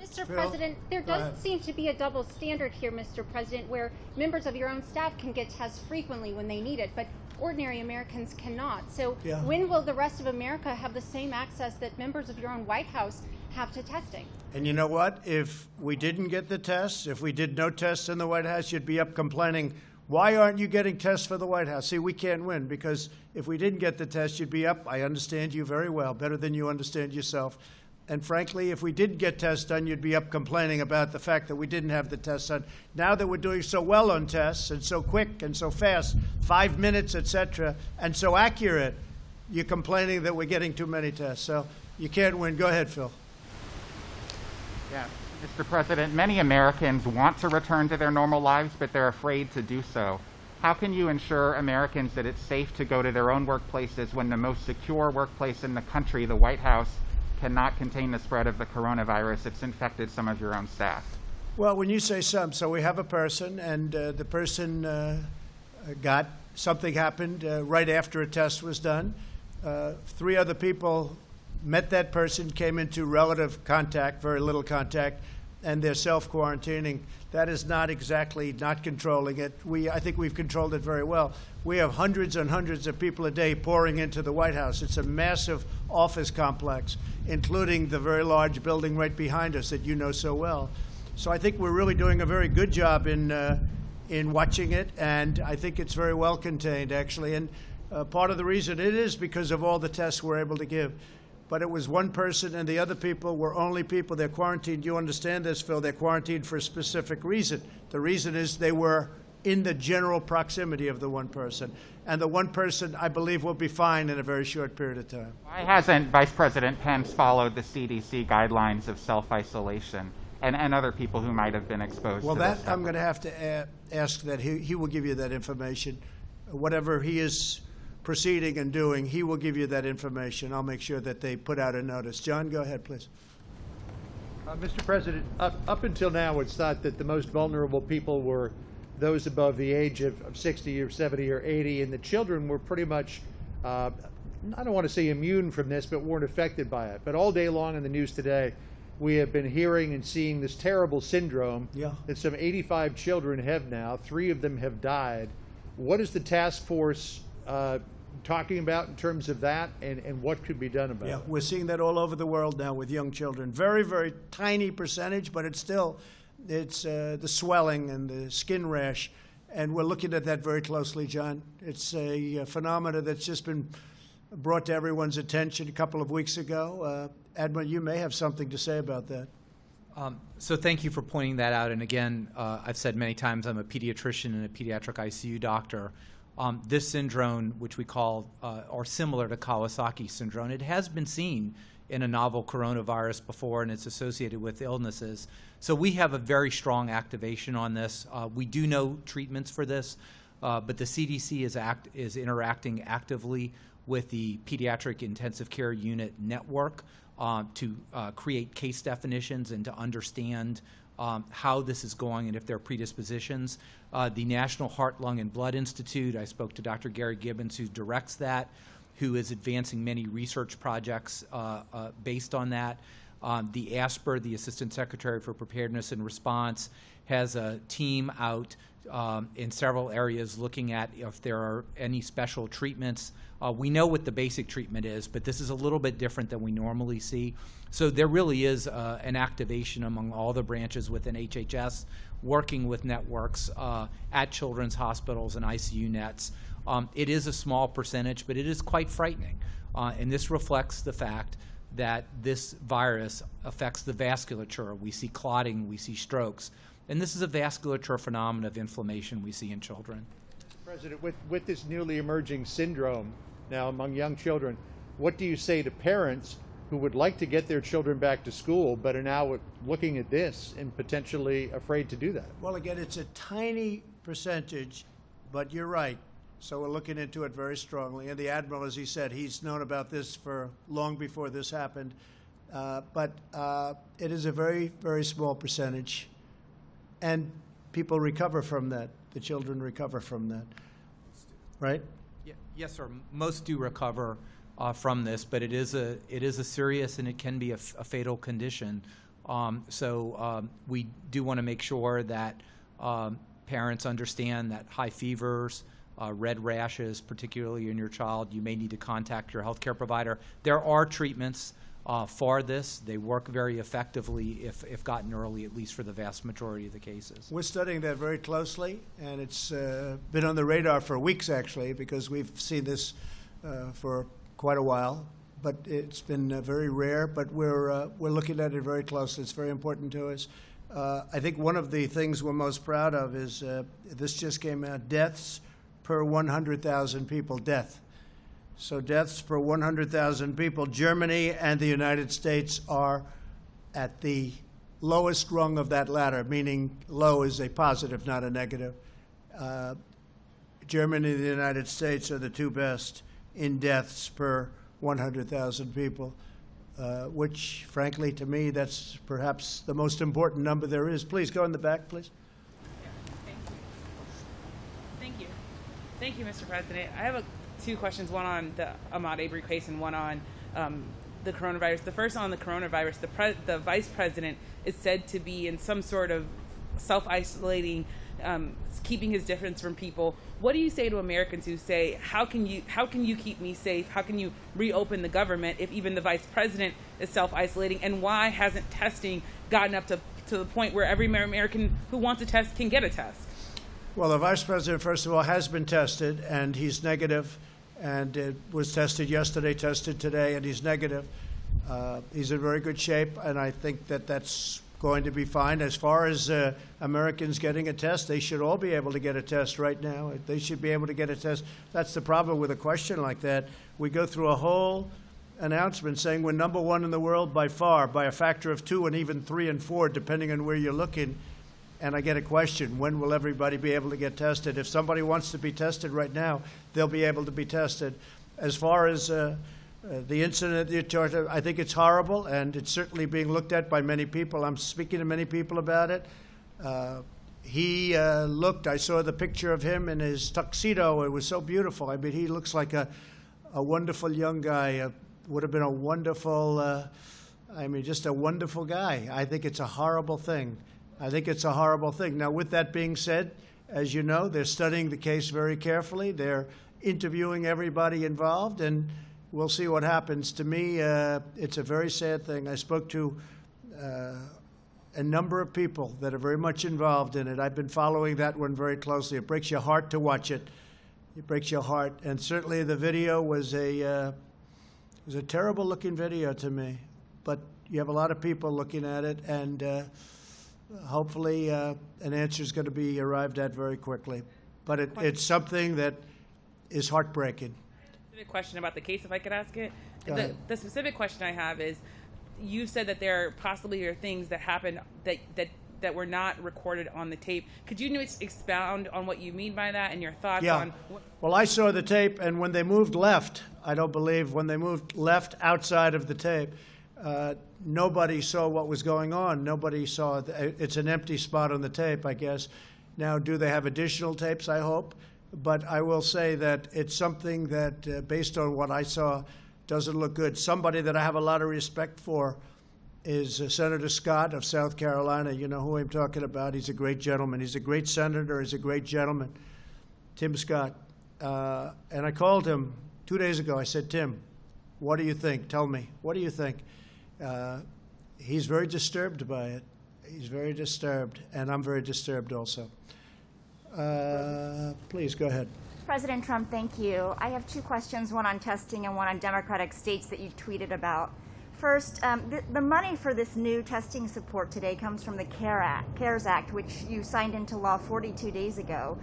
Mr. President, there does seem to be a double standard here, Mr. President, where members of your own staff can get tests frequently when they need it, but ordinary Americans cannot. So when will the rest of America have the same access that members of your own White House have to testing?
And you know what? If we didn't get the tests, if we did no tests in the White House, you'd be up complaining, why aren't you getting tests for the White House? See, we can't win, because if we didn't get the tests, you'd be up. I understand you very well, better than you understand yourself. And frankly, if we didn't get tests done, you'd be up complaining about the fact that we didn't have the tests done. Now that we're doing so well on tests and so quick and so fast, 5 minutes, et cetera, and so accurate, you're complaining that we're getting too many tests. So you can't win. Go ahead, Phil.
Yeah, Mr. President, many Americans want to return to their normal lives, but they're afraid to do so. How can you ensure Americans that it's safe to go to their own workplaces when the most secure workplace in the country, the White House, cannot contain the spread of the coronavirus that's infected some of your own staff?
Well, when you say some, so we have a person, and the person got something happened right after a test was done. 3 other people met that person, came into relative contact, very little contact, and they're self-quarantining. That is not exactly not controlling it. I think we've controlled it very well. We have hundreds and hundreds of people a day pouring into the White House. It's a massive office complex, including the very large building right behind us that you know so well. So I think we're really doing a very good job in watching it, and I think it's very well contained, actually. And part of the reason it is because of all the tests we're able to give. But it was one person, and the other people were only people. They're quarantined. You understand this, Phil. They're quarantined for a specific reason. The reason is they were in the general proximity of the one person. And the one person, I believe, will be fine in a very short period of time.
Why hasn't Vice President Pence followed the CDC guidelines of self-isolation and other people who might have been exposed
well,
to
that
this?
I'm going to have to ask that. He will give you that information. Whatever he is proceeding and doing, he will give you that information. I'll make sure that they put out a notice. John, go ahead, please.
Mr. President, up until now, it's thought that the most vulnerable people were those above the age of 60 or 70 or 80, and the children were pretty much, I don't want to say immune from this, but weren't affected by it. But all day long in the news today, we have been hearing and seeing this terrible syndrome that some 85 children have now. 3 of them have died. What is the task force talking about in terms of that, and what could be done about it?
We're seeing that all over the world now with young children. Very, very tiny percentage, but it's still, it's the swelling and the skin rash, and we're looking at that very closely, John. It's a phenomena that's just been brought to everyone's attention a couple of weeks ago. Admiral, you may have something to say about that.
So thank you for pointing that out. And again, I've said many times I'm a pediatrician and a pediatric ICU doctor. This syndrome, which we call, or similar to Kawasaki syndrome, it has been seen in a novel coronavirus before, and it's associated with illnesses. So we have a very strong activation on this. We do know treatments for this, but the CDC is interacting actively with the Pediatric Intensive Care Unit network to create case definitions and to understand how this is going and if there are predispositions. The National Heart, Lung, and Blood Institute, I spoke to Dr. Gary Gibbons, who directs that, who is advancing many research projects based on that. The ASPR, the Assistant Secretary for Preparedness and Response, has a team out in several areas looking at if there are any special treatments. We know what the basic treatment is, but this is a little bit different than we normally see. So there really is an activation among all the branches within HHS, working with networks at children's hospitals and ICU nets. It is a small percentage, but it is quite frightening. And this reflects the fact that this virus affects the vasculature. We see clotting, we see strokes. And this is a vasculature phenomenon of inflammation we see in children.
President, with this newly emerging syndrome now among young children, what do you say to parents who would like to get their children back to school but are now looking at this and potentially afraid to do that?
Well, again, it's a tiny percentage, but you're right. So we're looking into it very strongly. And the Admiral, as he said, he's known about this for long before this happened. But it is a very, very small percentage. And people recover from that. The children recover from that. Right?
Yes, sir. Most do recover from this, but it is a serious and it can be a fatal condition. So we do want to make sure that parents understand that high fevers, red rashes, particularly in your child, you may need to contact your healthcare provider. There are treatments for this. They work very effectively if gotten early, at least for the vast majority of the cases.
We're studying that very closely, and it's been on the radar for weeks, actually, because we've seen this for quite a while. But it's been very rare, but we're looking at it very closely. It's very important to us. I think one of the things we're most proud of is this just came out, deaths per 100,000 people, death. So deaths per 100,000 people, Germany and the United States are at the lowest rung of that ladder, meaning low is a positive, not a negative. Germany and the United States are the two best in deaths per 100,000 people, which, frankly, to me, that's perhaps the most important number there is. Please go in the back, please.
Thank you. Thank you, Mr. President. I have two questions, one on the Ahmaud Arbery case and one on the coronavirus. The first on the coronavirus, the vice president is said to be in some sort of self-isolating, keeping his distance from people. What do you say to Americans who say, how can you keep me safe? How can you reopen the government if even the vice president is self-isolating? And why hasn't testing gotten up to the point where every American who wants a test can get a test?
Well, the vice president, first of all, has been tested, and he's negative, and it was tested yesterday, tested today, and he's negative. He's in very good shape, and I think that that's going to be fine. As far as Americans getting a test, they should all be able to get a test right now. They should be able to get a test. That's the problem with a question like that. We go through a whole announcement saying we're number one in the world by far, by a factor of 2 and even 3 and 4, depending on where you're looking. And I get a question, when will everybody be able to get tested? If somebody wants to be tested right now, they'll be able to be tested. As far as the incident you talked about, I think it's horrible, and it's certainly being looked at by many people. I'm speaking to many people about it. he looked, I saw the picture of him in his tuxedo. It was so beautiful. I mean, he looks like a wonderful young guy. Would have been a wonderful, just a wonderful guy. I think it's a horrible thing. I think it's a horrible thing. Now, with that being said, as you know, they're studying the case very carefully. They're interviewing everybody involved, and we'll see what happens. To me, it's a very sad thing. I spoke to a number of people that are very much involved in it. I've been following that one very closely. It breaks your heart to watch it. It breaks your heart. And certainly the video was a terrible-looking video to me. But you have a lot of people looking at it, and hopefully an answer is going to be arrived at very quickly. But it's something that is heartbreaking.
A question about the case, if I could ask it.
Go ahead.
The specific question I have is, you said that there possibly are things that happened that were not recorded on the tape. Could you expound on what you mean by that and your thoughts on?
Well, I saw the tape, and when they moved left, I don't believe, when they moved left outside of the tape, nobody saw what was going on. Nobody saw it's an empty spot on the tape, I guess. Now, do they have additional tapes? I hope. But I will say that it's something that, based on what I saw, doesn't look good. Somebody that I have a lot of respect for is Senator Scott of South Carolina. You know who I'm talking about. He's a great gentleman. He's a great senator. He's a great gentleman, Tim Scott. And I called him 2 days ago. I said, Tim, what do you think? Tell me. What do you think? He's very disturbed by it. He's very disturbed, and I'm very disturbed also. Please, go ahead.
President Trump, thank you. I have two questions, one on testing and one on Democratic states that you tweeted about. First, the money for this new testing support today comes from the CARES Act, which you signed into law 42 days ago.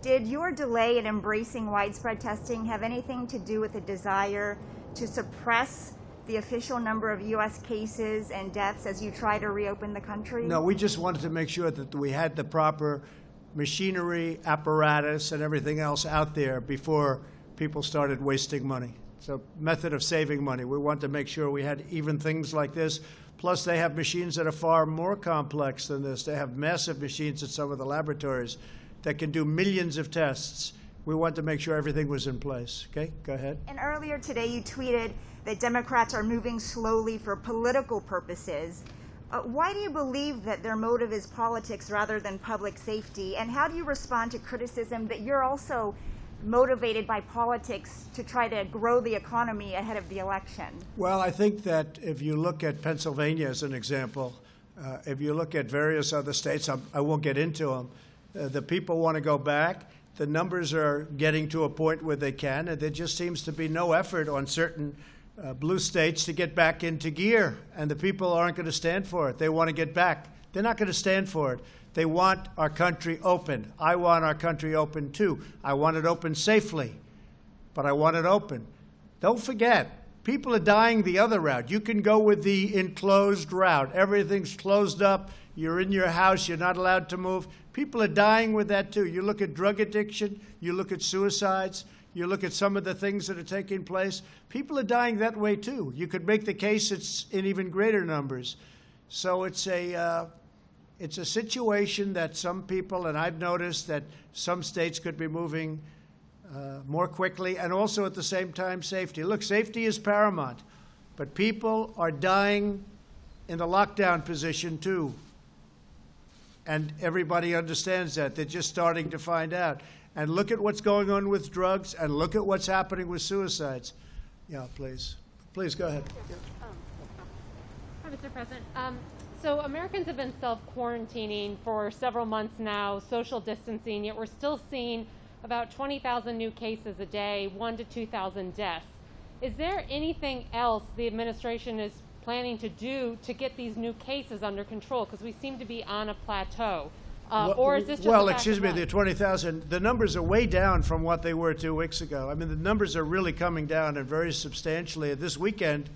Did your delay in embracing widespread testing have anything to do with a desire to suppress the official number of U.S. cases and deaths as you try to reopen the country?
No, we just wanted to make sure that we had the proper machinery, apparatus, and everything else out there before people started wasting money. It's a method of saving money. We want to make sure we had even things like this. Plus, they have machines that are far more complex than this. They have massive machines at some of the laboratories that can do millions of tests. We want to make sure everything was in place. Okay, go ahead.
And earlier today, you tweeted that Democrats are moving slowly for political purposes. Why do you believe that their motive is politics rather than public safety? And how do you respond to criticism that you're also motivated by politics to try to grow the economy ahead of the election?
Well, I think that if you look at Pennsylvania as an example, if you look at various other states, I won't get into them, the people want to go back. The numbers are getting to a point where they can, and there just seems to be no effort on certain blue states to get back into gear, and the people aren't going to stand for it. They want to get back. They're not going to stand for it. They want our country open. I want our country open too. I want it open safely, but I want it open. Don't forget, people are dying the other route. You can go with the enclosed route. Everything's closed up. You're in your house. You're not allowed to move. People are dying with that too. You look at drug addiction. You look at suicides. You look at some of the things that are taking place. People are dying that way too. You could make the case it's in even greater numbers. So it's a situation that some people, and I've noticed that some states could be moving more quickly, and also at the same time safety. Look, safety is paramount, but people are dying in the lockdown position too. And everybody understands that. They're just starting to find out. And look at what's going on with drugs, and look at what's happening with suicides. Yeah, please. Please, go ahead.
Hi, Mr. President. So Americans have been self-quarantining for several months now, social distancing, yet we're still seeing about 20,000 new cases a day, 1,000 to 2,000 deaths. Is there anything else the administration is planning to do to get these new cases under control? Because we seem to be on a plateau. Or is this just
well, excuse me, the 20,000, the numbers are way down from what they were 2 weeks ago. I mean, the numbers are really coming down, and very substantially. This weekend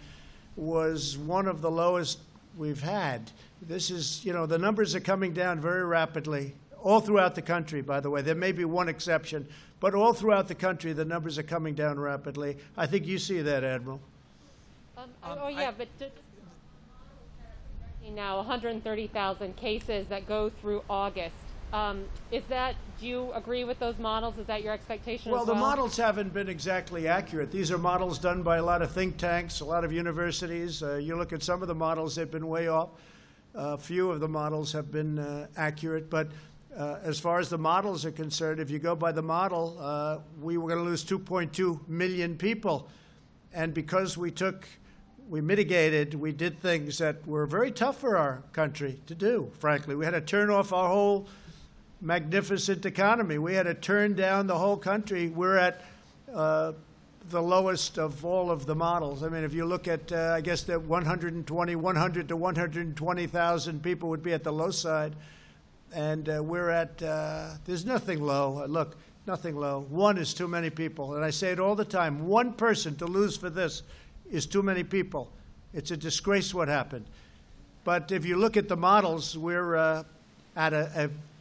was one of the lowest we've had. This is, the numbers are coming down very rapidly, all throughout the country, by the way. There may be one exception, but all throughout the country, the numbers are coming down rapidly. I think you see that, Admiral.
But now 130,000 cases that go through August. Do you agree with those models? Is that your expectation
Well,
as well?
the models haven't been exactly accurate. These are models done by a lot of think tanks, a lot of universities. You look at some of the models, they've been way off. A few of the models have been accurate. But as far as the models are concerned, if you go by the model, we were going to lose 2.2 million people. And because we mitigated, we did things that were very tough for our country to do, frankly. We had to turn off our whole magnificent economy. We had to turn down the whole country. We're at the lowest of all of the models. I mean, if you look at, I guess that 100 to 120,000 people would be at the low side. And we're at, there's nothing low. Look, nothing low. One is too many people. And I say it all the time. One person to lose for this is too many people. It's a disgrace what happened. But if you look at the models, we're at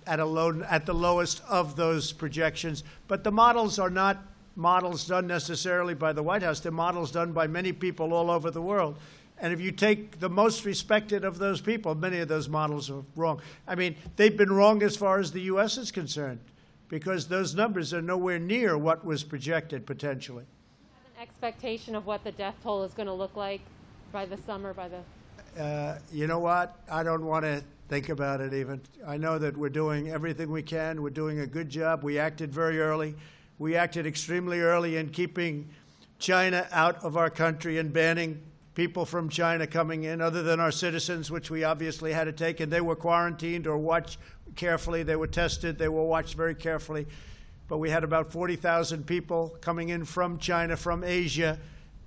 the lowest of those projections. But the models are not models done necessarily by the White House. They're models done by many people all over the world. And if you take the most respected of those people, many of those models are wrong. I mean, they've been wrong as far as the U.S. is concerned, because those numbers are nowhere near what was projected potentially.
Expectation of what the death toll is going to look like by the summer,
you know what? I don't want to think about it even. I know that we're doing everything we can. We're doing a good job. We acted very early. We acted extremely early in keeping China out of our country and banning people from China coming in, other than our citizens, which we obviously had to take. And they were quarantined or watched carefully. They were tested. They were watched very carefully. But we had about 40,000 people coming in from China, from Asia,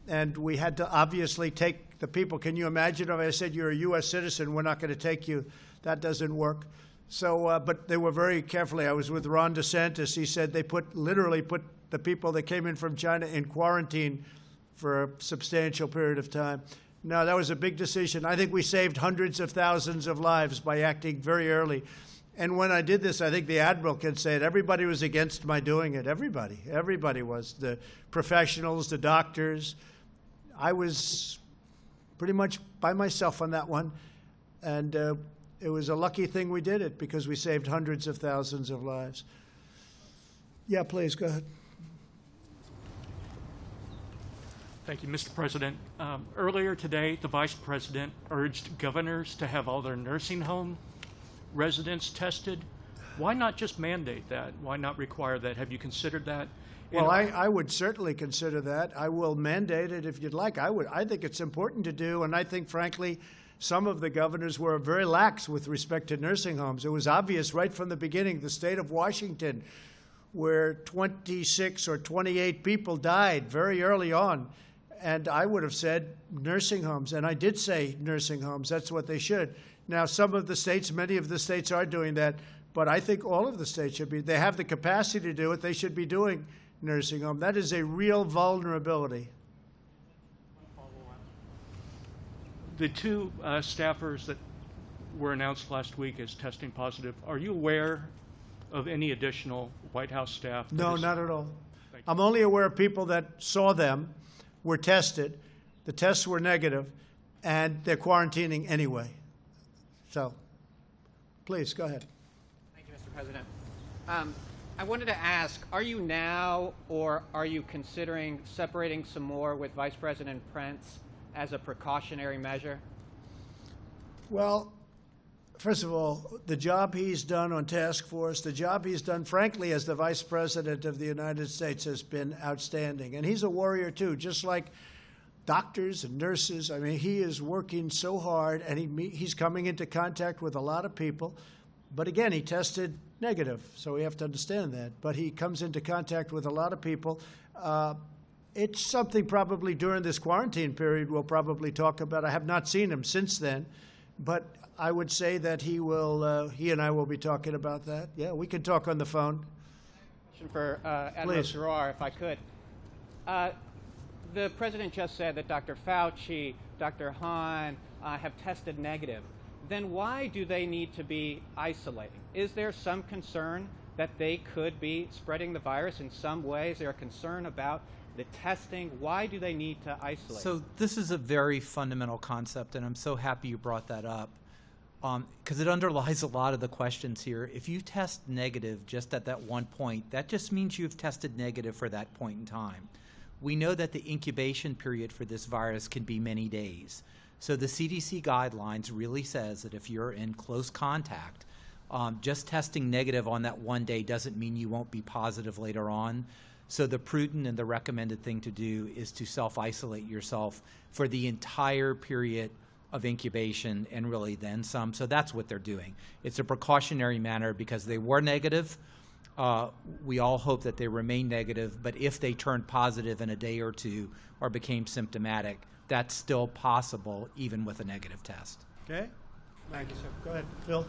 and we had to obviously take the people. Can you imagine if I said you're a U.S. citizen, we're not going to take you? That doesn't work. So, but they were very carefully. I was with Ron DeSantis. He said they literally put the people that came in from China in quarantine for a substantial period of time. No, that was a big decision. I think we saved hundreds of thousands of lives by acting very early. And when I did this, I think the Admiral can say it, everybody was against my doing it. Everybody was. The professionals, the doctors. I was pretty much by myself on that one. And it was a lucky thing we did it, because we saved hundreds of thousands of lives. Yeah, please, go ahead.
Thank you, Mr. President. Earlier today, the Vice President urged governors to have all their nursing home residents tested. Why not just mandate that? Why not require that? Have you considered that?
Well, I would certainly consider that. I will mandate it if you'd like. I think it's important to do, and I think, frankly, some of the governors were very lax with respect to nursing homes. It was obvious right from the beginning. The state of Washington, where 26 or 28 people died very early on, and I would have said nursing homes, and I did say nursing homes. That's what they should. Now, some of the states, many of the states are doing that, but I think all of the states should be. They have the capacity to do it. They should be doing nursing home. That is a real vulnerability.
The two staffers that were announced last week as testing positive, are you aware of any additional White House staff?
No, not at all. I'm only aware of people that saw them, were tested, the tests were negative, and they're quarantining anyway. So, please, go ahead.
Thank you, Mr. President. I wanted to ask, are you now or are you considering separating some more with Vice President Pence as a precautionary measure?
Well, first of all, the job he's done on task force, the job he's done, frankly, as the Vice President of the United States has been outstanding. And he's a warrior, too, just like doctors and nurses. I mean, he is working so hard, and he's coming into contact with a lot of people. But again, he tested negative, so we have to understand that. But he comes into contact with a lot of people. It's something probably during this quarantine period we'll probably talk about. I have not seen him since then, but I would say that he and I will be talking about that. Yeah, we can talk on the phone.
Question for Admiral Giroir, if I could. The President just said that Dr. Fauci, Dr. Hahn have tested negative. Then why do they need to be isolating? Is there some concern that they could be spreading the virus in some way? Is there a concern about the testing? Why do they need to isolate?
So this is a very fundamental concept, and I'm so happy you brought that up. because it underlies a lot of the questions here. If you test negative just at that one point, that just means you've tested negative for that point in time. We know that the incubation period for this virus can be many days. So the CDC guidelines really says that if you're in close contact, just testing negative on that one day doesn't mean you won't be positive later on. So the prudent and the recommended thing to do is to self-isolate yourself for the entire period of incubation and really then some. So that's what they're doing. It's a precautionary manner because they were negative. We all hope that they remain negative, but if they turned positive in a day or two or became symptomatic, that's still possible even with a negative test.
Okay? Thank you, sir. Go ahead, Phil.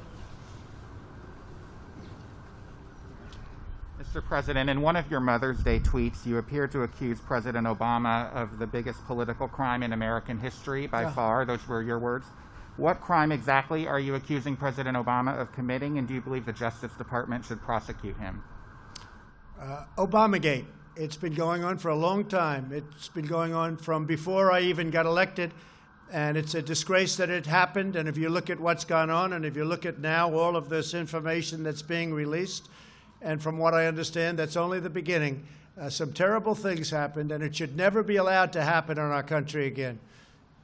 Mr. President, in one of your Mother's Day tweets, you appear to accuse President Obama of the biggest political crime in American history by far. Those were your words. What crime exactly are you accusing President Obama of committing, and do you believe the Justice Department should prosecute him?
Obamagate. It's been going on for a long time. It's been going on from before I even got elected, and it's a disgrace that it happened. And if you look at what's gone on, and if you look at now all of this information that's being released, and from what I understand, that's only the beginning. Some terrible things happened, and it should never be allowed to happen in our country again.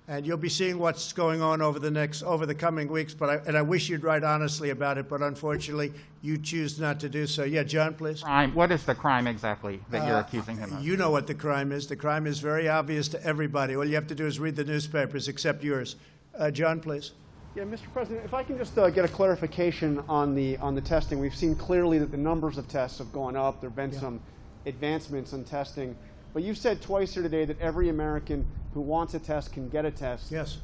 And you'll be seeing what's going on over the coming weeks. But I wish you'd write honestly about it, but unfortunately, you choose not to do so. Yeah, John, please.
Crime. What is the crime exactly that you're accusing him of?
You know what the crime is. The crime is very obvious to everybody. All you have to do is read the newspapers, except yours. John, please.
Yeah, Mr. President, if I can just get a clarification on the testing. We've seen clearly that the numbers of tests have gone up. There have been some advancements in testing. But you've said twice here today that every American who wants a test can get a test.
Yes.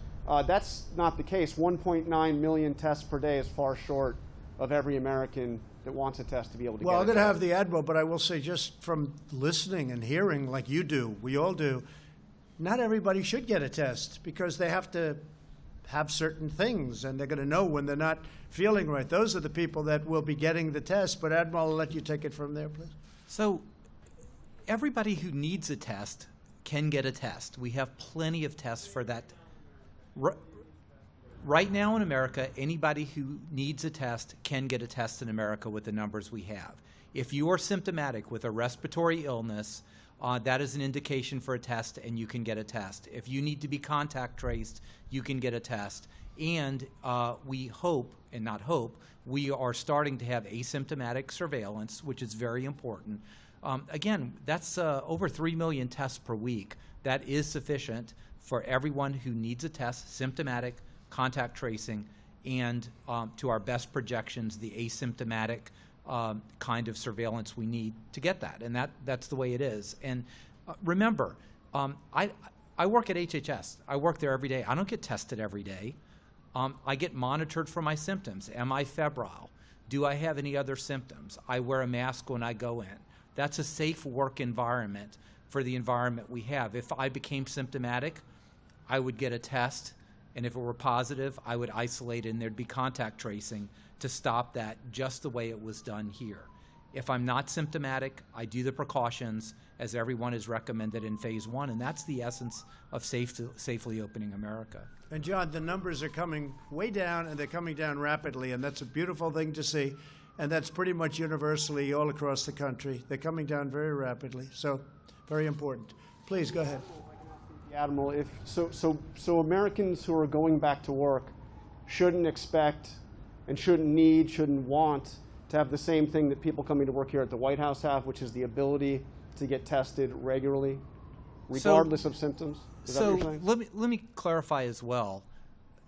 That's not the case. 1.9 million tests per day is far short of every American that wants a test to be able to get a test.
Well, I'm going to have the Admiral, but I will say just from listening and hearing like you do, we all do, not everybody should get a test because they have to have certain things, and they're going to know when they're not feeling right. Those are the people that will be getting the test. But Admiral, I'll let you take it from there, please.
So everybody who needs a test can get a test. We have plenty of tests for that. Right now in America, anybody who needs a test can get a test in America with the numbers we have. If you are symptomatic with a respiratory illness, that is an indication for a test, and you can get a test. If you need to be contact traced, you can get a test. And we hope, and not hope, we are starting to have asymptomatic surveillance, which is very important. Again, that's over 3 million tests per week. That is sufficient for everyone who needs a test, symptomatic, contact tracing, and to our best projections, the asymptomatic kind of surveillance we need to get that. And that's the way it is. And remember, I work at HHS. I work there every day. I don't get tested every day. I get monitored for my symptoms. Am I febrile? Do I have any other symptoms? I wear a mask when I go in. That's a safe work environment for the environment we have. If I became symptomatic, I would get a test, and if it were positive, I would isolate, and there'd be contact tracing to stop that just the way it was done here. If I'm not symptomatic, I do the precautions as everyone is recommended in phase 1, and that's the essence of safely opening America.
And John, the numbers are coming way down, and they're coming down rapidly, and that's a beautiful thing to see. And that's pretty much universally all across the country. They're coming down very rapidly, so very important. Please, go ahead.
Admiral, so Americans who are going back to work shouldn't expect and shouldn't want to have the same thing that people coming to work here at the White House have, which is the ability to get tested regularly, regardless of symptoms? Is that what you're saying?
Let me clarify as well.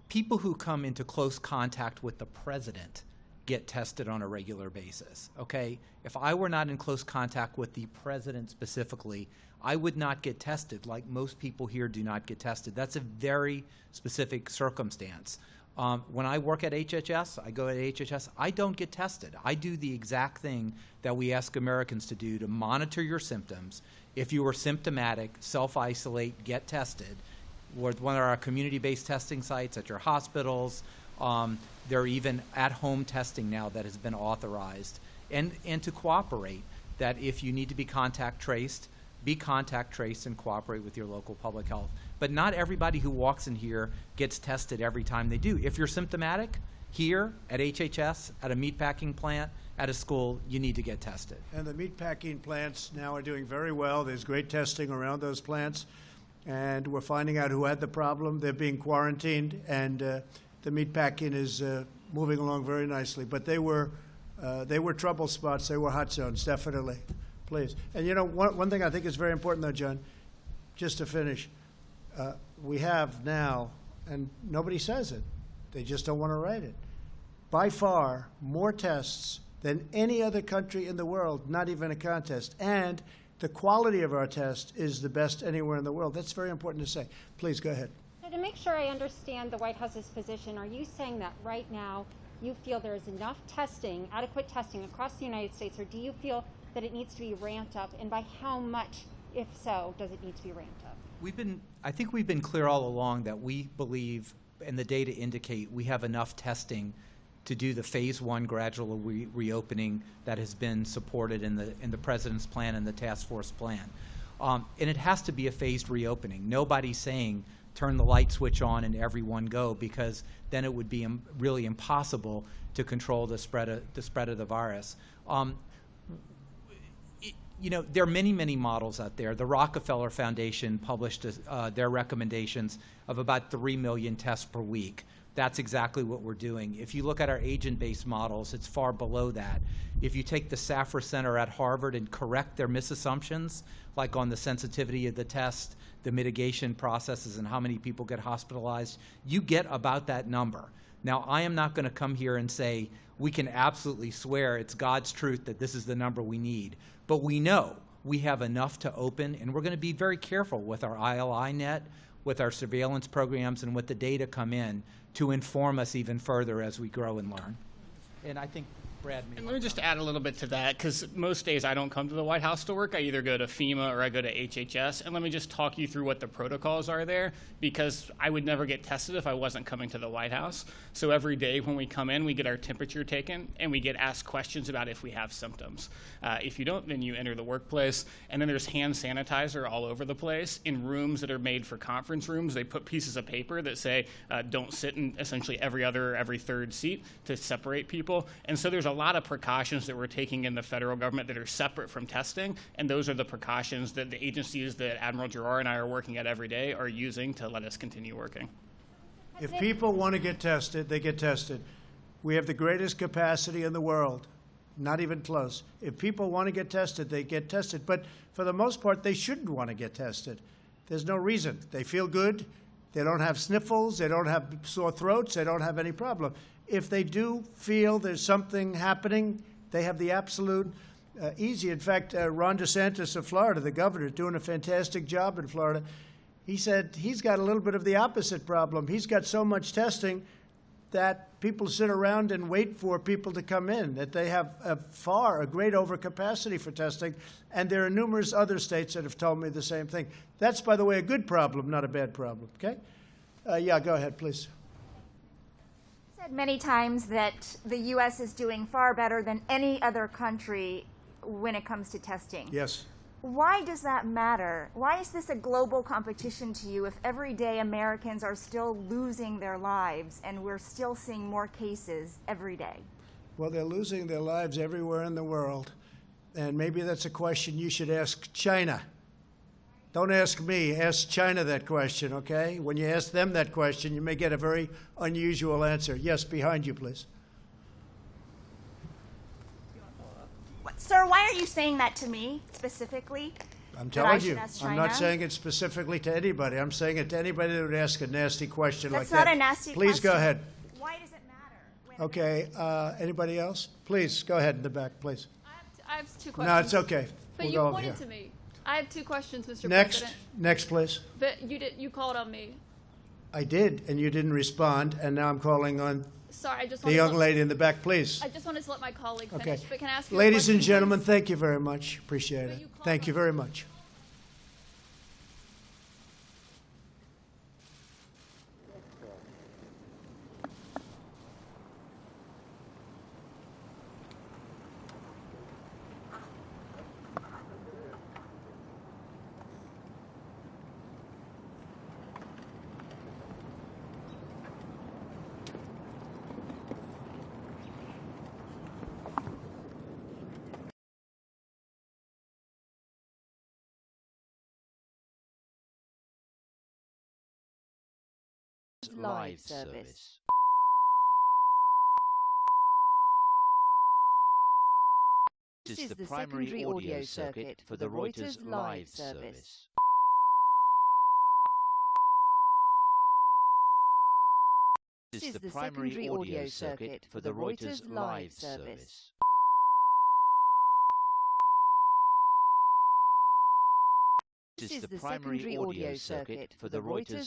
People who come into close contact with the president get tested on a regular basis, okay? If I were not in close contact with the president specifically, I would not get tested, like most people here do not get tested. That's a very specific circumstance. When I work at HHS, I go to HHS, I don't get tested. I do the exact thing that we ask Americans to do to monitor your symptoms. If you are symptomatic, self-isolate, get tested. We're one of our community-based testing sites at your hospitals. There are even at-home testing now that has been authorized. And to cooperate, that if you need to be contact traced and cooperate with your local public health. But not everybody who walks in here gets tested every time they do. If you're symptomatic Here, at HHS, at a meatpacking plant, at a school, you need to get tested.
And the meatpacking plants now are doing very well. There's great testing around those plants. And we're finding out who had the problem. They're being quarantined, and the meatpacking is moving along very nicely. But they were trouble spots. They were hot zones, definitely. Please. And you know, one thing I think is very important, though, John, just to finish, we have now, and nobody says it, they just don't want to write it, by far more tests than any other country in the world, not even a contest. And the quality of our test is the best anywhere in the world. That's very important to say. Please, go ahead.
So to make sure I understand the White House's position, are you saying that right now you feel there is enough testing, adequate testing across the United States, or do you feel that it needs to be ramped up? And by how much, if so, does it need to be ramped up?
I think we've been clear all along that we believe, and the data indicate, we have enough testing to do the phase 1 gradual reopening that has been supported in the president's plan and the task force plan. And it has to be a phased reopening. Nobody's saying turn the light switch on and everyone go, because then it would be really impossible to control the spread of the virus. You know, there are many, many models out there. The Rockefeller Foundation published their recommendations of about 3 million tests per week. That's exactly what we're doing. If you look at our agent-based models, it's far below that. If you take the Safra Center at Harvard and correct their misassumptions, like on the sensitivity of the test, the mitigation processes, and how many people get hospitalized, you get about that number. Now, I am not going to come here and say we can absolutely swear it's God's truth that this is the number we need. But we know we have enough to open, and we're going to be very careful with our ILI net, with our surveillance programs, and with the data come in to inform us even further as we grow and learn. And I think Brad may.
And let me just add a little bit to that, because most days I don't come to the White House to work. I either go to FEMA or I go to HHS. And let me just talk you through what the protocols are there, because I would never get tested if I wasn't coming to the White House. So every day when we come in, we get our temperature taken, and we get asked questions about if we have symptoms. If you don't, then you enter the workplace. And then there's hand sanitizer all over the place. In rooms that are made for conference rooms, they put pieces of paper that say don't sit in essentially every third seat to separate people. And so there's a lot of precautions that we're taking in the federal government that are separate from testing, and those are the precautions that the agencies that Admiral Giroir and I are working at every day are using to let us continue working.
If people want to get tested, they get tested. We have the greatest capacity in the world, not even close. If people want to get tested, they get tested. But for the most part, they shouldn't want to get tested. There's no reason. They feel good. They don't have sniffles. They don't have sore throats. They don't have any problem. If they do feel there's something happening, they have the absolute easy. In fact, Ron DeSantis of Florida, the governor, is doing a fantastic job in Florida. He said he's got a little bit of the opposite problem. He's got so much testing that people sit around and wait for people to come in, that they have a great overcapacity for testing. And there are numerous other states that have told me the same thing. That's, by the way, a good problem, not a bad problem, okay? Yeah, go ahead, please.
Said many times that the U.S. is doing far better than any other country when it comes to testing.
Yes.
Why does that matter? Why is this a global competition to you if every day Americans are still losing their lives and we're still seeing more cases every day?
Well, they're losing their lives everywhere in the world, and maybe that's a question you should ask China. Don't ask me, ask China that question, okay? When you ask them that question, you may get a very unusual answer. Yes, behind you, please.
Sir, why are you saying that to me specifically?
I'm telling you. I'm not saying it specifically to anybody. I'm saying it to anybody that would ask a nasty question like that.
That's not a nasty question.
Please go ahead.
Why does it matter?
Okay, anybody else? Please, go ahead in the back, please.
I have two questions.
No, it's okay.
But
We'll
you
go over
pointed
here.
to me. I have two questions, Mr.
Next,
President.
next, please.
But you called on me.
I did, and you didn't respond, and now I'm calling on
Sorry, I just
the
wanted
young
to,
lady in the back, please.
I just wanted to let my colleague finish.
Okay.
But can I ask you a
Ladies and
question,
gentlemen,
please?
thank you very much. Appreciate it. Thank you very much.
Reuters live service. This is the primary audio circuit for the Reuters live service. This is the primary audio circuit for the Reuters live service. This is the primary audio circuit for the Reuters